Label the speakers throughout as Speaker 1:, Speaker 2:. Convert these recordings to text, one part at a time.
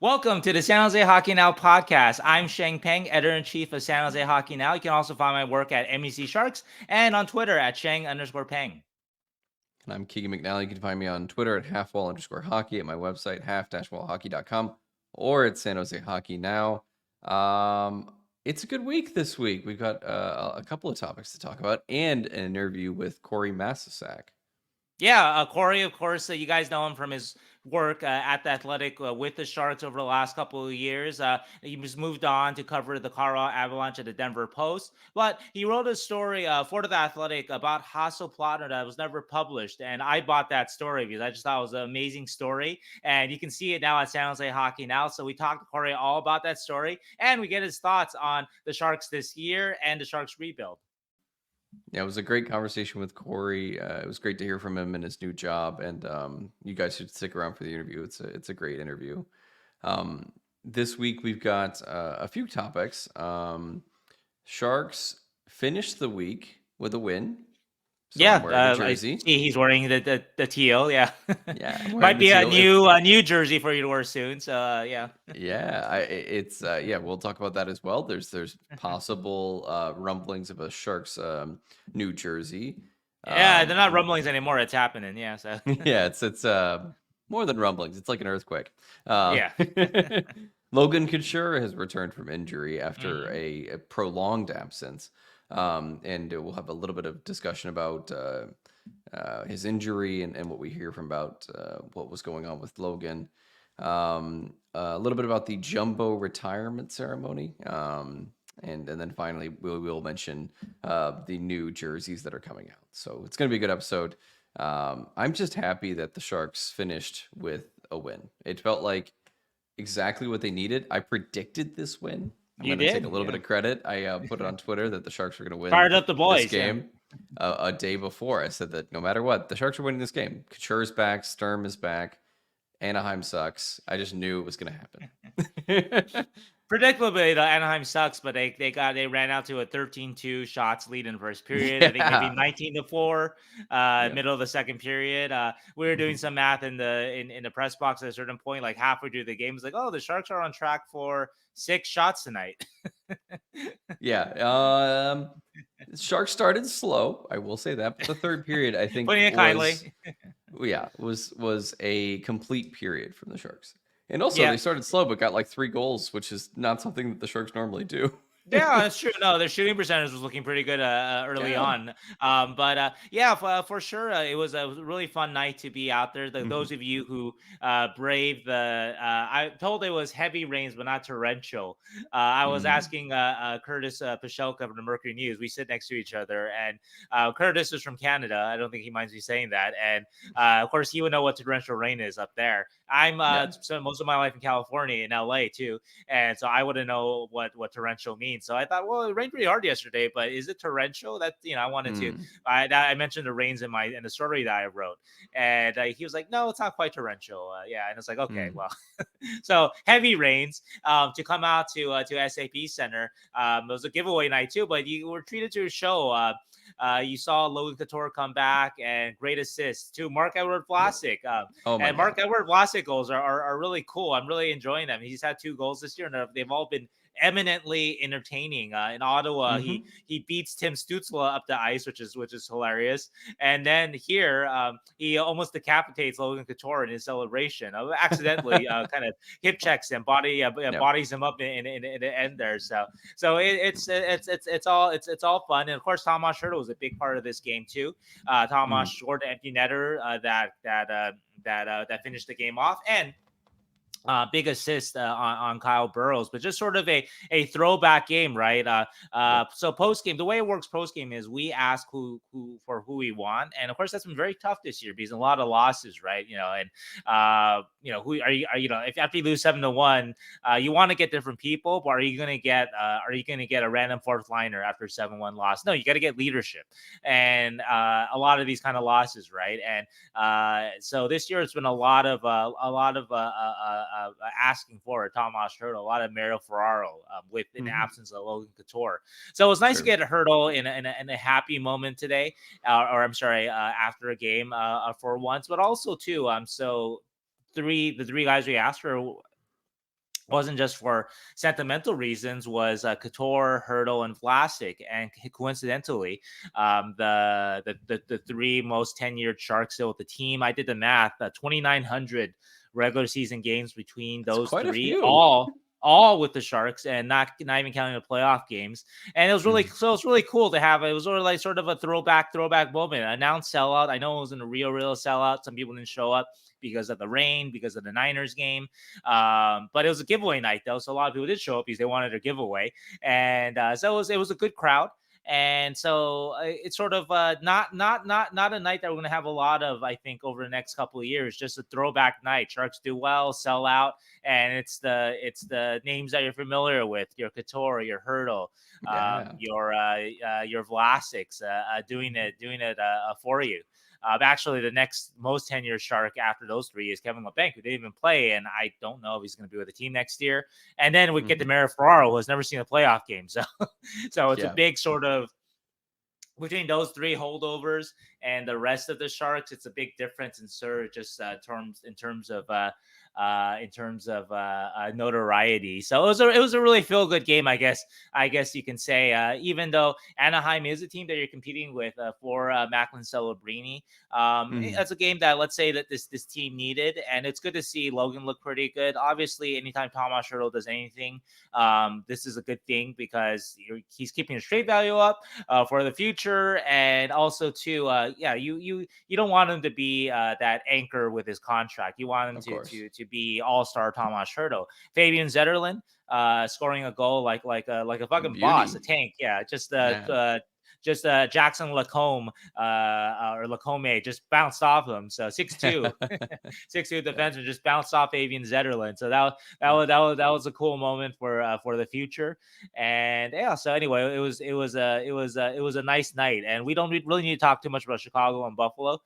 Speaker 1: Welcome to the San Jose Hockey Now podcast. I'm Sheng Peng, editor-in-chief of San Jose Hockey Now. You can also find my work at MEC Sharks and on Twitter at Sheng_Peng.
Speaker 2: And I'm Keegan McNally. You can find me on Twitter at halfwall_hockey, at my website, half-wallhockey.com, or at San Jose Hockey Now. It's a good week this week. We've got a couple of topics to talk about and an interview with Corey Masisak.
Speaker 1: Yeah, Corey, of course, you guys know him from his work at the Athletic with the Sharks over the last couple of years. He was moved on to cover the Colorado Avalanche at the Denver Post, but he wrote a story for the Athletic about Hasso Plattner that was never published, and I bought that story because I just thought it was an amazing story, and you can see it now at San Jose Hockey Now. So we talked to Corey all about that story, and we get his thoughts on the Sharks this year and the Sharks rebuild.
Speaker 2: Yeah, it was a great conversation with Corey. It was great to hear from him in his new job, and you guys should stick around for the interview. It's a great interview. This week we've got a few topics. Sharks finished the week with a win. So I'm wearing the jersey.
Speaker 1: I see he's wearing the teal. Yeah,
Speaker 2: Yeah, I'm wearing
Speaker 1: might
Speaker 2: the
Speaker 1: be
Speaker 2: teal.
Speaker 1: a new jersey for you to wear soon. So yeah.
Speaker 2: Yeah, we'll talk about that as well. There's possible rumblings of a Sharks new jersey.
Speaker 1: Yeah, they're not rumblings anymore. It's happening. Yeah, so
Speaker 2: Yeah, it's more than rumblings. It's like an earthquake.
Speaker 1: yeah.
Speaker 2: Logan Couture has returned from injury after a prolonged absence. And we'll have a little bit of discussion about his injury and what we hear from about what was going on with Logan. A little bit about the jumbo retirement ceremony. And then finally, we will mention the new jerseys that are coming out. So it's going to be a good episode. I'm just happy that the Sharks finished with a win. It felt like exactly what they needed. I predicted this win. I'm going to take a little bit of credit. I put it on Twitter that the Sharks were going to win
Speaker 1: Fired up the boys,
Speaker 2: this game a day before. I said that no matter what, the Sharks are winning this game. Couture's back. Sturm is back. Anaheim sucks. I just knew it was going to happen.
Speaker 1: Predictably, the Anaheim sucks, but they ran out to a 13-2 shots lead in the first period. I think maybe 19-4 middle of the second period. We were doing some math in the press box at a certain point, like halfway through the game. It's like, oh, the Sharks are on track for 6 shots tonight.
Speaker 2: Yeah. Sharks started slow. I will say that, but the third period, I think,
Speaker 1: putting it kindly,
Speaker 2: was a complete period from the Sharks. And also, they started slow, but got like 3 goals, which is not something that the Sharks normally do.
Speaker 1: Yeah, that's true. No, their shooting percentage was looking pretty good early on. For sure, it was a really fun night to be out there. Those of you who braved I told it was heavy rains, but not torrential. I was asking Curtis Pashelka from the Mercury News. We sit next to each other, and Curtis is from Canada. I don't think he minds me saying that. And of course, he would know what torrential rain is up there. I'm spent most of my life in California, in LA too, and so I wouldn't know what torrential means. So I thought, well, it rained pretty hard yesterday, but is it torrential? That I wanted to. I mentioned the rains in the story that I wrote, and he was like, no, it's not quite torrential. And it's like, okay, well, so heavy rains to come out to SAP Center. It was a giveaway night too, but you were treated to a show. You saw Logan Couture come back and great assist to Marc-Edouard Vlasic. And Marc-Edouard Vlasic goals are really cool. I'm really enjoying them. He's had 2 goals this year, and they've all been eminently entertaining. In Ottawa, he beats Tim Stützle up the ice, which is hilarious. And then here, he almost decapitates Logan Couture in his celebration. Accidentally, kind of hip checks him, bodies him up in the end there. So it's all fun. And of course, Tomas Hertl was a big part of this game too. Tomas scored an empty netter that finished the game off, and big assist on Kyle Burrows, but just sort of a throwback game, right? So post game, the way it works post game is we ask who we want, and of course that's been very tough this year because a lot of losses, right? Who are you? If after you lose 7-1, you want to get different people, but are you going to get a random 4th liner after 7-1 loss? No, you got to get leadership, and a lot of these kind of losses, right? And so this year it's been a lot of asking for Tomas Hertl, a lot of Mario Ferraro with in the absence of Logan Couture. So it was nice to get Hertl in a happy moment today, after a game for once, but also too. So the 3 guys we asked for wasn't just for sentimental reasons, was Couture, Hurdle, and Vlasic. And coincidentally, the three most tenured Sharks still with the team. I did the math: 2,900 regular season games between
Speaker 2: That's
Speaker 1: those
Speaker 2: quite a
Speaker 1: three,
Speaker 2: few.
Speaker 1: all with the Sharks, and not even counting the playoff games. And it was really
Speaker 2: Mhm.
Speaker 1: so it was really cool to have. It was sort of like sort of a throwback moment. Announced sellout. I know it wasn't a real sellout. Some people didn't show up because of the rain, because of the Niners game. But it was a giveaway night though, so a lot of people did show up because they wanted a giveaway, and so it was a good crowd. And so it's sort of not a night that we're going to have a lot of, I think, over the next couple of years. Just a throwback night. Sharks do well, sell out, and it's the names that you're familiar with: your Couture, your Hurdle,
Speaker 2: Yeah.
Speaker 1: your Vlasics, doing it for you. Actually, the next most tenured Shark after those three is Kevin LeBanc, who didn't even play, and I don't know if he's going to be with the team next year. And then we get to
Speaker 2: Mhm.
Speaker 1: Mara Ferraro, who has never seen a playoff game, so so it's a
Speaker 2: Yeah.
Speaker 1: big sort of between those three holdovers and the rest of the Sharks. It's a big difference in just in terms of notoriety. So it was a really feel good game, I guess you can say. Even though Anaheim is a team that you're competing with for Macklin Celebrini,
Speaker 2: Mhm.
Speaker 1: that's a game that, let's say, that this team needed, and it's good to see Logan look pretty good. Obviously, anytime Tomas Hertl does anything, this is a good thing because he's keeping his trade value up for the future, and also too, yeah, you don't want him to be that anchor with his contract. You want him
Speaker 2: Of
Speaker 1: to
Speaker 2: course.
Speaker 1: to to be all star Tomas Hertl. Fabian Zetterlund scoring a goal like a
Speaker 2: A
Speaker 1: fucking boss, a
Speaker 2: beauty.
Speaker 1: tank. Yeah,
Speaker 2: Yeah.
Speaker 1: just Jackson Lacombe or Lacombe just bounced off him. So 6'2", 6'2"
Speaker 2: Yeah.
Speaker 1: defenseman just bounced off Fabian Zetterlund. So that was a cool moment for the future. And yeah, so anyway, it was a nice night, and we don't really need to talk too much about Chicago and Buffalo.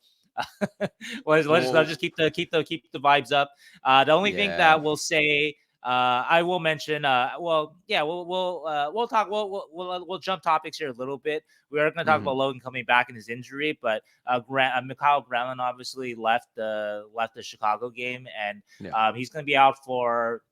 Speaker 1: Let's
Speaker 2: Well,
Speaker 1: just keep the vibes up. The only thing
Speaker 2: yeah.
Speaker 1: that we'll say, I will mention, well, yeah, we'll talk, we'll jump topics here a little bit. We are going to talk about
Speaker 2: Mhm.
Speaker 1: Logan coming back and his injury, but Mikhail Granlund obviously left the Chicago game, and
Speaker 2: Yeah.
Speaker 1: he's going to be out for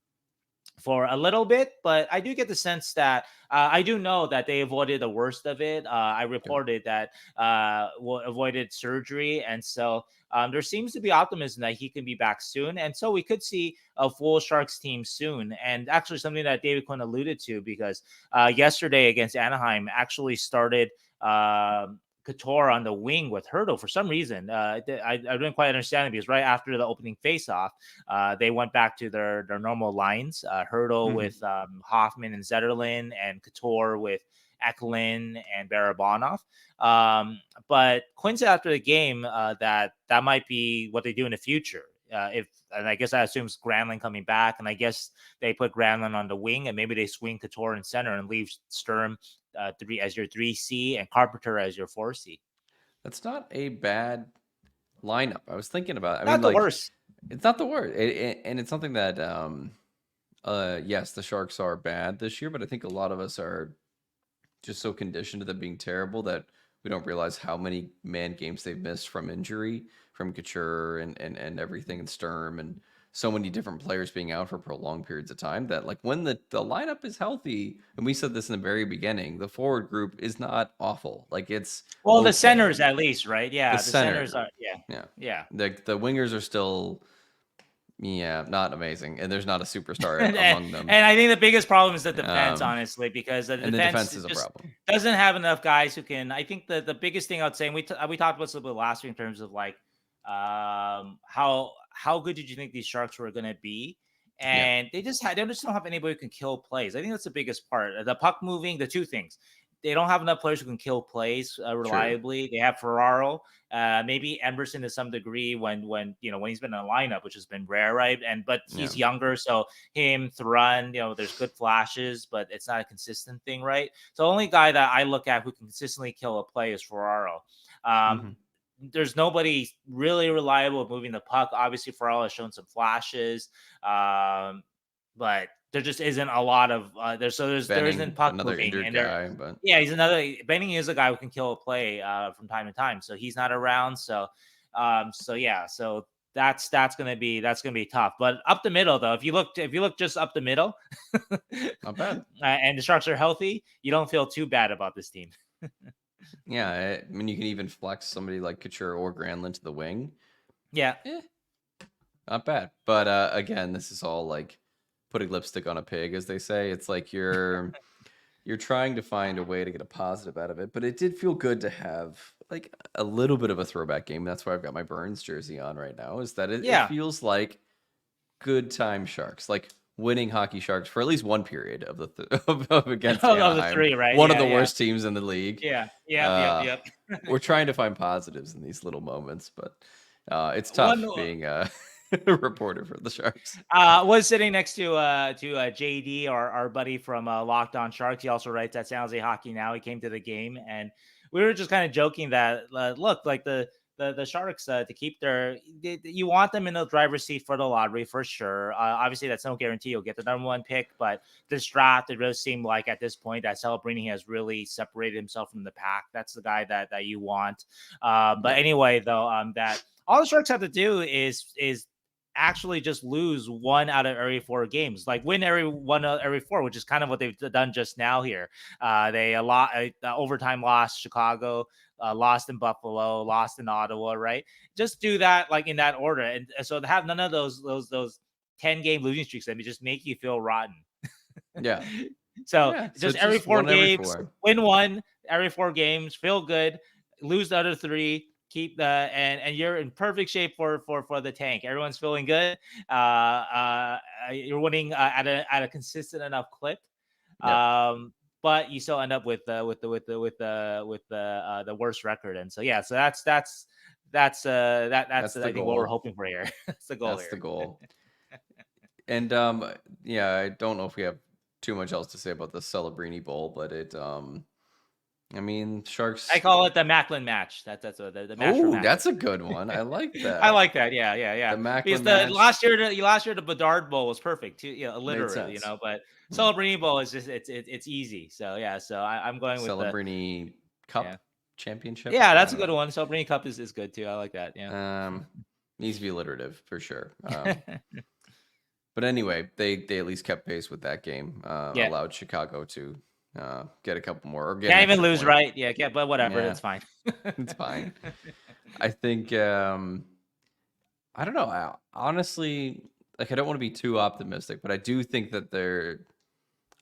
Speaker 1: a little bit, but I do get the sense that I do know that they avoided the worst of it. I
Speaker 2: Good.
Speaker 1: reported that avoided surgery, and so there seems to be optimism that he can be back soon, and so we could see a full Sharks team soon. And actually, something that David Quinn alluded to, because yesterday against Anaheim actually started. Couture on the wing with Hurdle for some reason. I didn't quite understand it, because right after the opening faceoff, they went back to their normal lines. Hurdle
Speaker 2: Mhm.
Speaker 1: with Hoffman and Zetterlund, and Couture with Eklund and Barabanov. But Quinn said after the game that might be what they do in the future. If and I guess that assumes Granlund coming back, and I guess they put Granlund on the wing, and maybe they swing Couture in center and leave Sturm three as your 3C and Carpenter as your 4C.
Speaker 2: That's not a bad lineup. I was thinking about, I mean,
Speaker 1: Not the
Speaker 2: like,
Speaker 1: worst.
Speaker 2: it's not the word. And it's something that yes, the Sharks are bad this year, but I think a lot of us are just so conditioned to them being terrible that we don't realize how many man games they've missed from injury, from Couture and everything, and Sturm, and so many different players being out for prolonged periods of time, that like when the lineup is healthy, and we said this in the very beginning, the forward group is not awful. Like, it's
Speaker 1: Well, the
Speaker 2: okay.
Speaker 1: centers at least, right?
Speaker 2: The
Speaker 1: Yeah, the
Speaker 2: center
Speaker 1: centers are.
Speaker 2: group.
Speaker 1: Yeah,
Speaker 2: Yeah.
Speaker 1: yeah.
Speaker 2: The wingers are still, yeah, not amazing. And there's not a superstar
Speaker 1: and, and
Speaker 2: among them.
Speaker 1: I think the biggest problem is the defense,
Speaker 2: Um,
Speaker 1: honestly, because the
Speaker 2: and the
Speaker 1: defense
Speaker 2: defense is a
Speaker 1: just
Speaker 2: problem.
Speaker 1: doesn't have enough guys who can. I think the biggest thing I would say, and we talked about this a little bit last week in terms of like how good did you think these Sharks were going to be?
Speaker 2: Yeah,
Speaker 1: And they just don't have anybody who can kill plays. I think that's the biggest part. The puck moving, the two things. They don't have enough players who can kill plays
Speaker 2: true.
Speaker 1: reliably. They have Ferraro, maybe Emerson to some degree when he's been in a lineup, which has been rare, right? But
Speaker 2: Yeah.
Speaker 1: he's younger, so him, Thrun, there's good flashes, but it's not a consistent thing, right? So the only guy that I look at who can consistently kill a play is Ferraro. Um,
Speaker 2: Hmm.
Speaker 1: there's nobody really reliable at moving the puck. Obviously, Ferraro has shown some flashes, but there just isn't a lot of there isn't
Speaker 2: Benning,
Speaker 1: puck
Speaker 2: another
Speaker 1: moving,
Speaker 2: injured
Speaker 1: and there.
Speaker 2: guy, but
Speaker 1: Yeah, he's another. Benning is a guy who can kill a play from time to time, so he's not around. So yeah, so that's gonna be tough. But up the middle though, if you look just up the middle,
Speaker 2: Not bad.
Speaker 1: and the Sharks are healthy, you don't feel too bad about this team.
Speaker 2: Yeah, I mean, you can even flex somebody like Couture or Granlund to the wing.
Speaker 1: Yeah.
Speaker 2: Eh, not bad. But again, this is all like putting lipstick on a pig, as they say. It's like you're trying to find a way to get a positive out of it. But it did feel good to have like a little bit of a throwback game. That's why I've got my Burns jersey on right now. Is that it
Speaker 1: Yeah.
Speaker 2: feels like good time Sharks, like winning hockey Sharks for at least one period of the of against
Speaker 1: Of the
Speaker 2: Anaheim,
Speaker 1: three, right?
Speaker 2: one of
Speaker 1: Yeah,
Speaker 2: the
Speaker 1: yeah.
Speaker 2: worst teams in the league.
Speaker 1: Yeah. Yep, yep,
Speaker 2: Uh,
Speaker 1: yep.
Speaker 2: we're trying to find positives in these little moments, but it's
Speaker 1: One
Speaker 2: tough being a reporter for the Sharks.
Speaker 1: was sitting next to JD, our buddy from Locked On Sharks. He also writes at San Jose Hockey Now. He came to the game, and we were just kind of joking that look, like the Sharks to keep you want them in the driver's seat for the lottery for sure. Obviously, that's no guarantee you'll get the number one pick, but this draft, it really seemed like at this point that Celebrini has really separated himself from the pack. That's the guy that you want. But anyway, though, that all the Sharks have to do is actually just lose one out of every 4 games, like win every one out of every 4, which is kind of what they've done just now here. They a lot overtime loss Chicago, lost in Buffalo, lost in Ottawa, right? Just do that like in that order, and so to have none of those 10-game losing streaks, that just make you feel rotten.
Speaker 2: Yeah,
Speaker 1: So
Speaker 2: yeah. So
Speaker 1: just
Speaker 2: it's
Speaker 1: every
Speaker 2: just
Speaker 1: 4
Speaker 2: one every
Speaker 1: games,
Speaker 2: 4.
Speaker 1: win one every 4 games, feel good, lose the other 3, keep the and you're in perfect shape for the tank. Everyone's feeling good. You're winning at a consistent enough clip.
Speaker 2: Yep.
Speaker 1: But you still end up with the worst record. And so yeah, so that's
Speaker 2: That's the
Speaker 1: I think what we're
Speaker 2: goal.
Speaker 1: hoping for here. That's the goal
Speaker 2: That's the
Speaker 1: here.
Speaker 2: goal. And yeah, I don't know if we have too much else to say about the Celebrini Bowl, but I mean,
Speaker 1: I
Speaker 2: Sharks.
Speaker 1: call it the Macklin match. That's the match for
Speaker 2: Oh,
Speaker 1: Macklin.
Speaker 2: that's a good one. I like
Speaker 1: I
Speaker 2: that.
Speaker 1: like that. Yeah, yeah, yeah.
Speaker 2: The
Speaker 1: Because
Speaker 2: Macklin
Speaker 1: the
Speaker 2: match
Speaker 1: last year the Bedard Bowl was perfect too.
Speaker 2: made
Speaker 1: Literally,
Speaker 2: sense.
Speaker 1: but
Speaker 2: Hmm.
Speaker 1: Celebrini Bowl is just it's easy. So yeah, so I'm going with the
Speaker 2: Celebrini
Speaker 1: yeah.
Speaker 2: Cup Championship.
Speaker 1: Yeah,
Speaker 2: I
Speaker 1: that's a
Speaker 2: don't
Speaker 1: good
Speaker 2: know.
Speaker 1: one. Celebrini Cup is good too. I like that. Yeah.
Speaker 2: Needs to be alliterative for sure. But anyway, they at least kept pace with that game.
Speaker 1: Yeah.
Speaker 2: Allowed Chicago to get a couple more or get an
Speaker 1: Can't even
Speaker 2: extra
Speaker 1: lose,
Speaker 2: point.
Speaker 1: right? Yeah, but whatever,
Speaker 2: Yeah,
Speaker 1: it's fine.
Speaker 2: it's fine. I think I don't know. Honestly, like I don't want to be too optimistic, but I do think that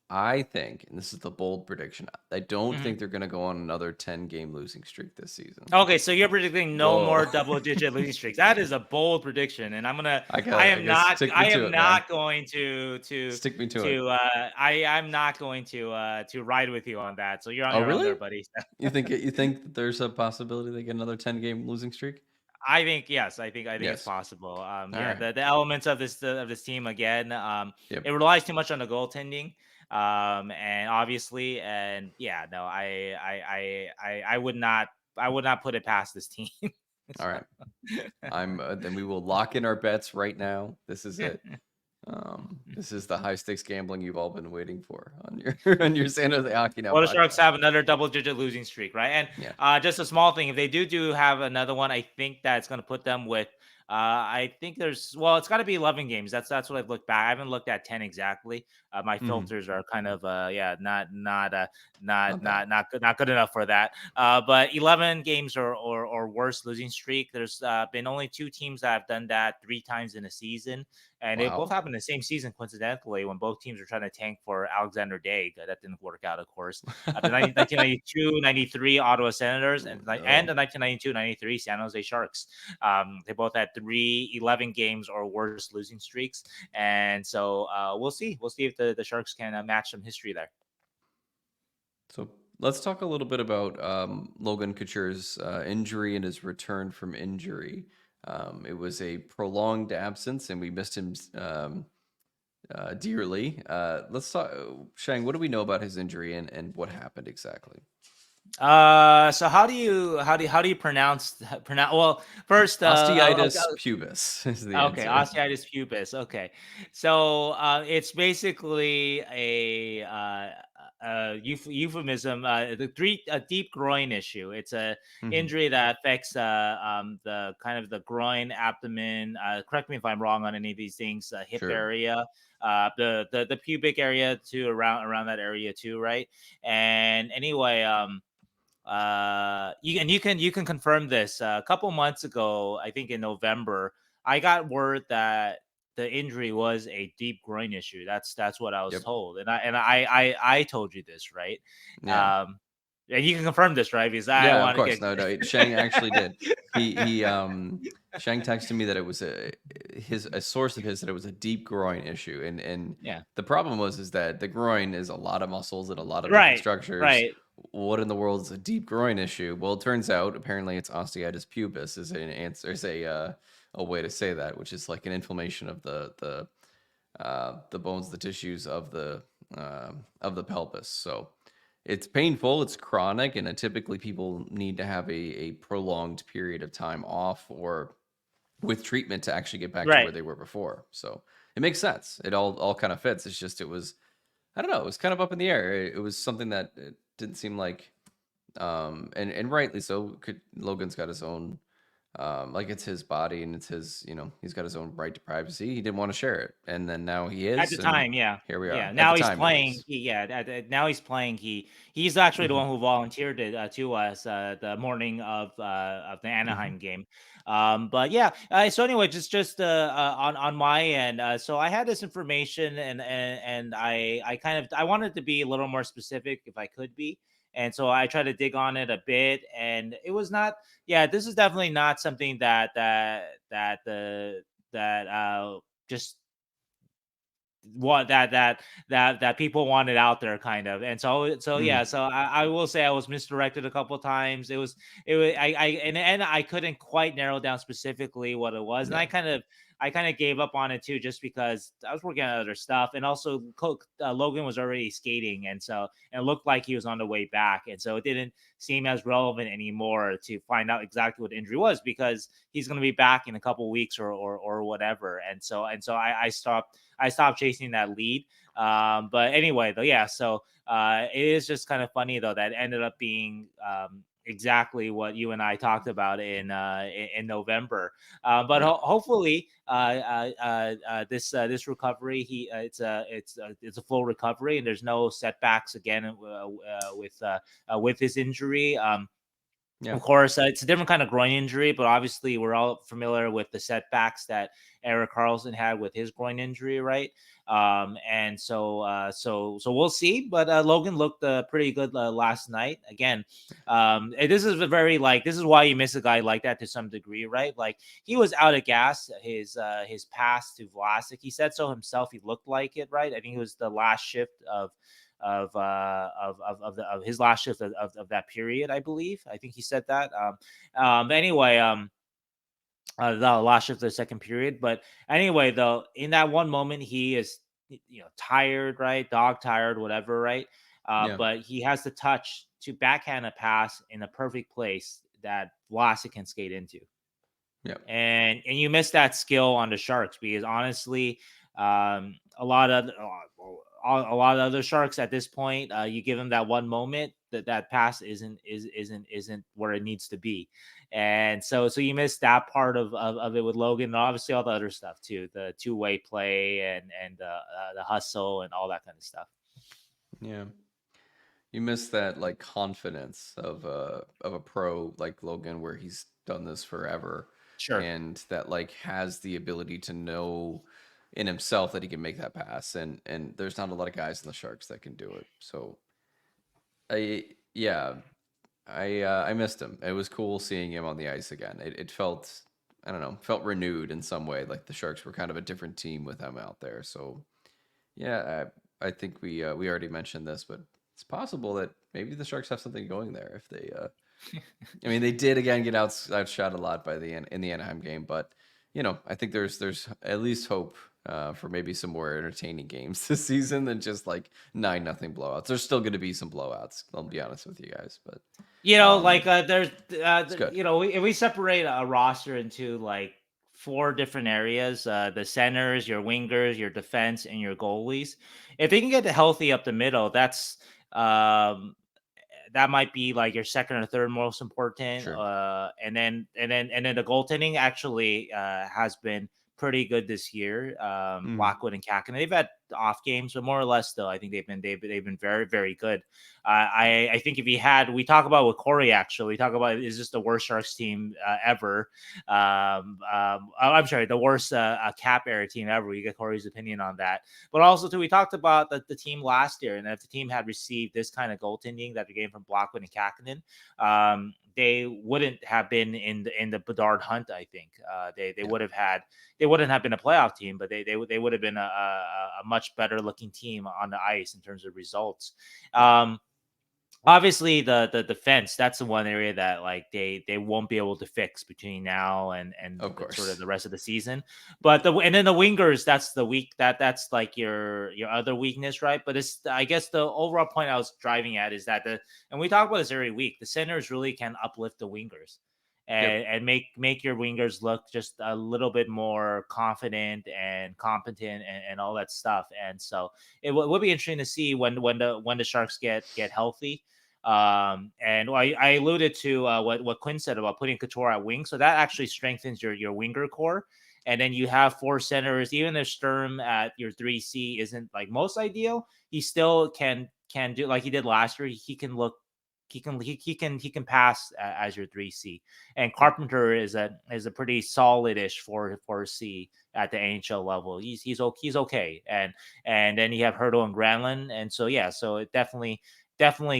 Speaker 2: I think, and this is the bold prediction, I don't
Speaker 1: Mhm.
Speaker 2: think they're going to go on another 10-game losing streak this season.
Speaker 1: Okay, so you're predicting no
Speaker 2: Whoa.
Speaker 1: more double-digit losing streaks. That is a bold prediction, and
Speaker 2: I guess stick me
Speaker 1: I
Speaker 2: to
Speaker 1: am
Speaker 2: it, man.
Speaker 1: not going
Speaker 2: Stick me to it.
Speaker 1: I'm not going to ride with you on that. So you're on
Speaker 2: Oh,
Speaker 1: your own there,
Speaker 2: really?
Speaker 1: buddy.
Speaker 2: You think that there's a possibility they get another 10-game losing streak?
Speaker 1: I think yes, I think it's
Speaker 2: Yes.
Speaker 1: possible.
Speaker 2: All
Speaker 1: Yeah,
Speaker 2: right.
Speaker 1: the elements of this team again.
Speaker 2: Yep.
Speaker 1: It relies too much on the goaltending. And obviously, and yeah, no, I would not put it past this team.
Speaker 2: All
Speaker 1: So,
Speaker 2: right. Then we will lock in our bets right now. This is it. This is the high stakes gambling you've all been waiting for on your on your San Jose Hockey Now
Speaker 1: well, the Sharks
Speaker 2: podcast.
Speaker 1: have another double-digit losing streak, right? And
Speaker 2: Yeah.
Speaker 1: just a small thing, if they do have another one, I think that's going to put them with. I think it's got to be 11 games. That's what I've looked back. I haven't looked at 10 exactly. My
Speaker 2: Mhm.
Speaker 1: filters are kind of
Speaker 2: Not bad.
Speaker 1: not good enough for that. But 11 games or worse losing streak. There's been only 2 teams that have done that 3 times in a season. And it both
Speaker 2: Wow.
Speaker 1: happened the same season, coincidentally, when both teams were trying to tank for Alexander Day. That didn't work out, of course. The 1992-93 Ottawa Senators and
Speaker 2: Oh,
Speaker 1: the 1992-93 San Jose Sharks. They both had 11 games or worse losing streaks. And so we'll see. We'll see if the Sharks can match some history there.
Speaker 2: so let's talk a little bit about Logan Couture's injury and his return from injury. It was a prolonged absence, and we missed him dearly. Let's talk, Sheng. What do we know about his injury and what happened exactly?
Speaker 1: So how do you pronounce? Well, first,
Speaker 2: Osteitis pubis is the
Speaker 1: okay,
Speaker 2: answer.
Speaker 1: osteitis pubis. Okay, so it's basically euphemism, a deep groin issue. It's a
Speaker 2: Hmm.
Speaker 1: injury that affects the kind of the groin, abdomen. Correct me if I'm wrong on any of these things. Hip
Speaker 2: Sure.
Speaker 1: area, the pubic area too, around that area too, right? And anyway, you can confirm this. A couple months ago, I think in November, I got word that the injury was a deep groin issue. That's what I was
Speaker 2: Yep.
Speaker 1: told, and I told you this, right?
Speaker 2: Yeah.
Speaker 1: um and you can confirm this, right? Because I
Speaker 2: Yeah, of
Speaker 1: want to
Speaker 2: course.
Speaker 1: get
Speaker 2: No, no, Sheng actually did. Sheng texted me that it was a source of his said it was a deep groin issue, and
Speaker 1: yeah,
Speaker 2: the problem is that the groin is a lot of muscles and a lot of different
Speaker 1: right,
Speaker 2: structures.
Speaker 1: right.
Speaker 2: What in the world is a deep groin issue? Well, it turns out apparently it's osteitis pubis is an answer, is a way to say that, which is like an inflammation of the bones, the tissues of the pelvis. So it's painful, it's chronic, and typically people need to have a prolonged period of time off or with treatment to actually get back to where
Speaker 1: Right.
Speaker 2: they were before. So it makes sense. It all kind of fits. It's just it was, I don't know, it was kind of up in the air. It was something that it didn't seem like and rightly so. Logan's got his own like it's his body and it's his, he's got his own right to privacy. He didn't want to share it, and then now he
Speaker 1: At the
Speaker 2: is, and
Speaker 1: time, yeah.
Speaker 2: here we
Speaker 1: Yeah,
Speaker 2: are. At the
Speaker 1: now he's
Speaker 2: time, he
Speaker 1: playing
Speaker 2: was.
Speaker 1: now he's playing, he's actually the
Speaker 2: Hmm.
Speaker 1: one who volunteered it, to us, the morning of the
Speaker 2: Hmm.
Speaker 1: Anaheim game. But yeah, so anyway, on my end, so I had this information, and I kind of I wanted to be a little more specific if I could be. And so I tried to dig on it a bit, and it was not. Yeah, this is definitely not something that just what that people wanted out there, kind of. And so yeah,
Speaker 2: Hmm.
Speaker 1: so I will say I was misdirected a couple times. It was I and I couldn't quite narrow down specifically what it was, and
Speaker 2: Yeah.
Speaker 1: I kind of gave up on it too, just because I was working on other stuff, and also Logan was already skating, and it looked like he was on the way back, and so it didn't seem as relevant anymore to find out exactly what the injury was, because he's going to be back in a couple weeks, or whatever. And so I stopped chasing that lead. But anyway, though, yeah. So it is just kind of funny though that ended up being exactly what you and I talked about in November. But
Speaker 2: Yeah.
Speaker 1: hopefully, this recovery, it's a full recovery, and there's no setbacks again, with his injury.
Speaker 2: Yeah.
Speaker 1: Of course, it's a different kind of groin injury, but obviously we're all familiar with the setbacks that Eric Carlson had with his groin injury, right? And so we'll see. But Logan looked pretty good last night. Again, and this is why you miss a guy like that to some degree, right? Like, he was out of gas. His pass to Vlasic, he said so himself. He looked like it, right? I think it was the last shift of his last shift of that period, I believe. I think he said that. Anyway, the last shift of the second period. But anyway, though, in that one moment, he is, tired, right? Dog tired, whatever, right?
Speaker 2: Yeah.
Speaker 1: But he has the touch to backhand a pass in a perfect place that Vlasic can skate into.
Speaker 2: Yeah.
Speaker 1: And you miss that skill on the Sharks, because honestly, a lot of other Sharks at this point, you give them that one moment, that pass isn't where it needs to be. And so you miss that part of it with Logan, and obviously all the other stuff too, the two-way play, and the hustle and all that kind of stuff.
Speaker 2: Yeah. You miss that like confidence of a pro like Logan, where he's done this forever,
Speaker 1: Sure.
Speaker 2: and that like has the ability to know in himself that he can make that pass, and there's not a lot of guys in the Sharks that can do it. So I yeah, I missed him. It was cool seeing him on the ice again. It felt, I don't know, felt renewed in some way. Like the Sharks were kind of a different team with him out there. So yeah, I think we already mentioned this, but it's possible that maybe the Sharks have something going there if they. I mean, they did again get outshot a lot by in the Anaheim game, but I think there's at least hope for maybe some more entertaining games this season than just like 9-0 blowouts. There's still going to be some blowouts. I'll be honest with you guys, but
Speaker 1: Like, there's,
Speaker 2: it's good.
Speaker 1: if we separate a roster into like four different areas, the centers, your wingers, your defense, and your goalies. If they can get the healthy up the middle, that's Um, that might be like your second or third most important.
Speaker 2: Sure.
Speaker 1: And then the goaltending actually has been pretty good this year.
Speaker 2: Mm.
Speaker 1: Lockwood and Kakin, they've had off games, but more or less still, I think they've been very very good. I think if he had, we talk about with Corey actually, we talk about is this the worst Sharks team ever? I'm sorry, the worst cap era team ever. We get Corey's opinion on that. But also, too, we talked about the team last year, and if the team had received this kind of goaltending that they getting from Blackwood and Kakinen, they wouldn't have been in the Bedard hunt. I think they
Speaker 2: Yeah.
Speaker 1: would have had, they wouldn't have been a playoff team, but they would have been a much better looking team on the ice in terms of results. Obviously the defense, that's the one area that like they won't be able to fix between now and
Speaker 2: Of
Speaker 1: sort of
Speaker 2: course.
Speaker 1: the rest of the season. But and then the wingers, that's the weak, that's like your other weakness, right? But it's, I guess the overall point I was driving at is that and we talk about this every week, the centers really can uplift the wingers
Speaker 2: Yep.
Speaker 1: and make your wingers look just a little bit more confident and competent and all that stuff. And so it would be interesting to see when the Sharks get healthy. And I alluded to what Quinn said about putting Couture at wing, so that actually strengthens your winger core. And then you have four centers. Even if Sturm at your 3C isn't like most ideal, he still can do like he did last year. He can look, he can pass as your 3C. And
Speaker 2: Yep.
Speaker 1: Carpenter is a pretty solidish 4C at the NHL level. He's okay. And then you have Hurdle and Granlund, and so yeah, so it definitely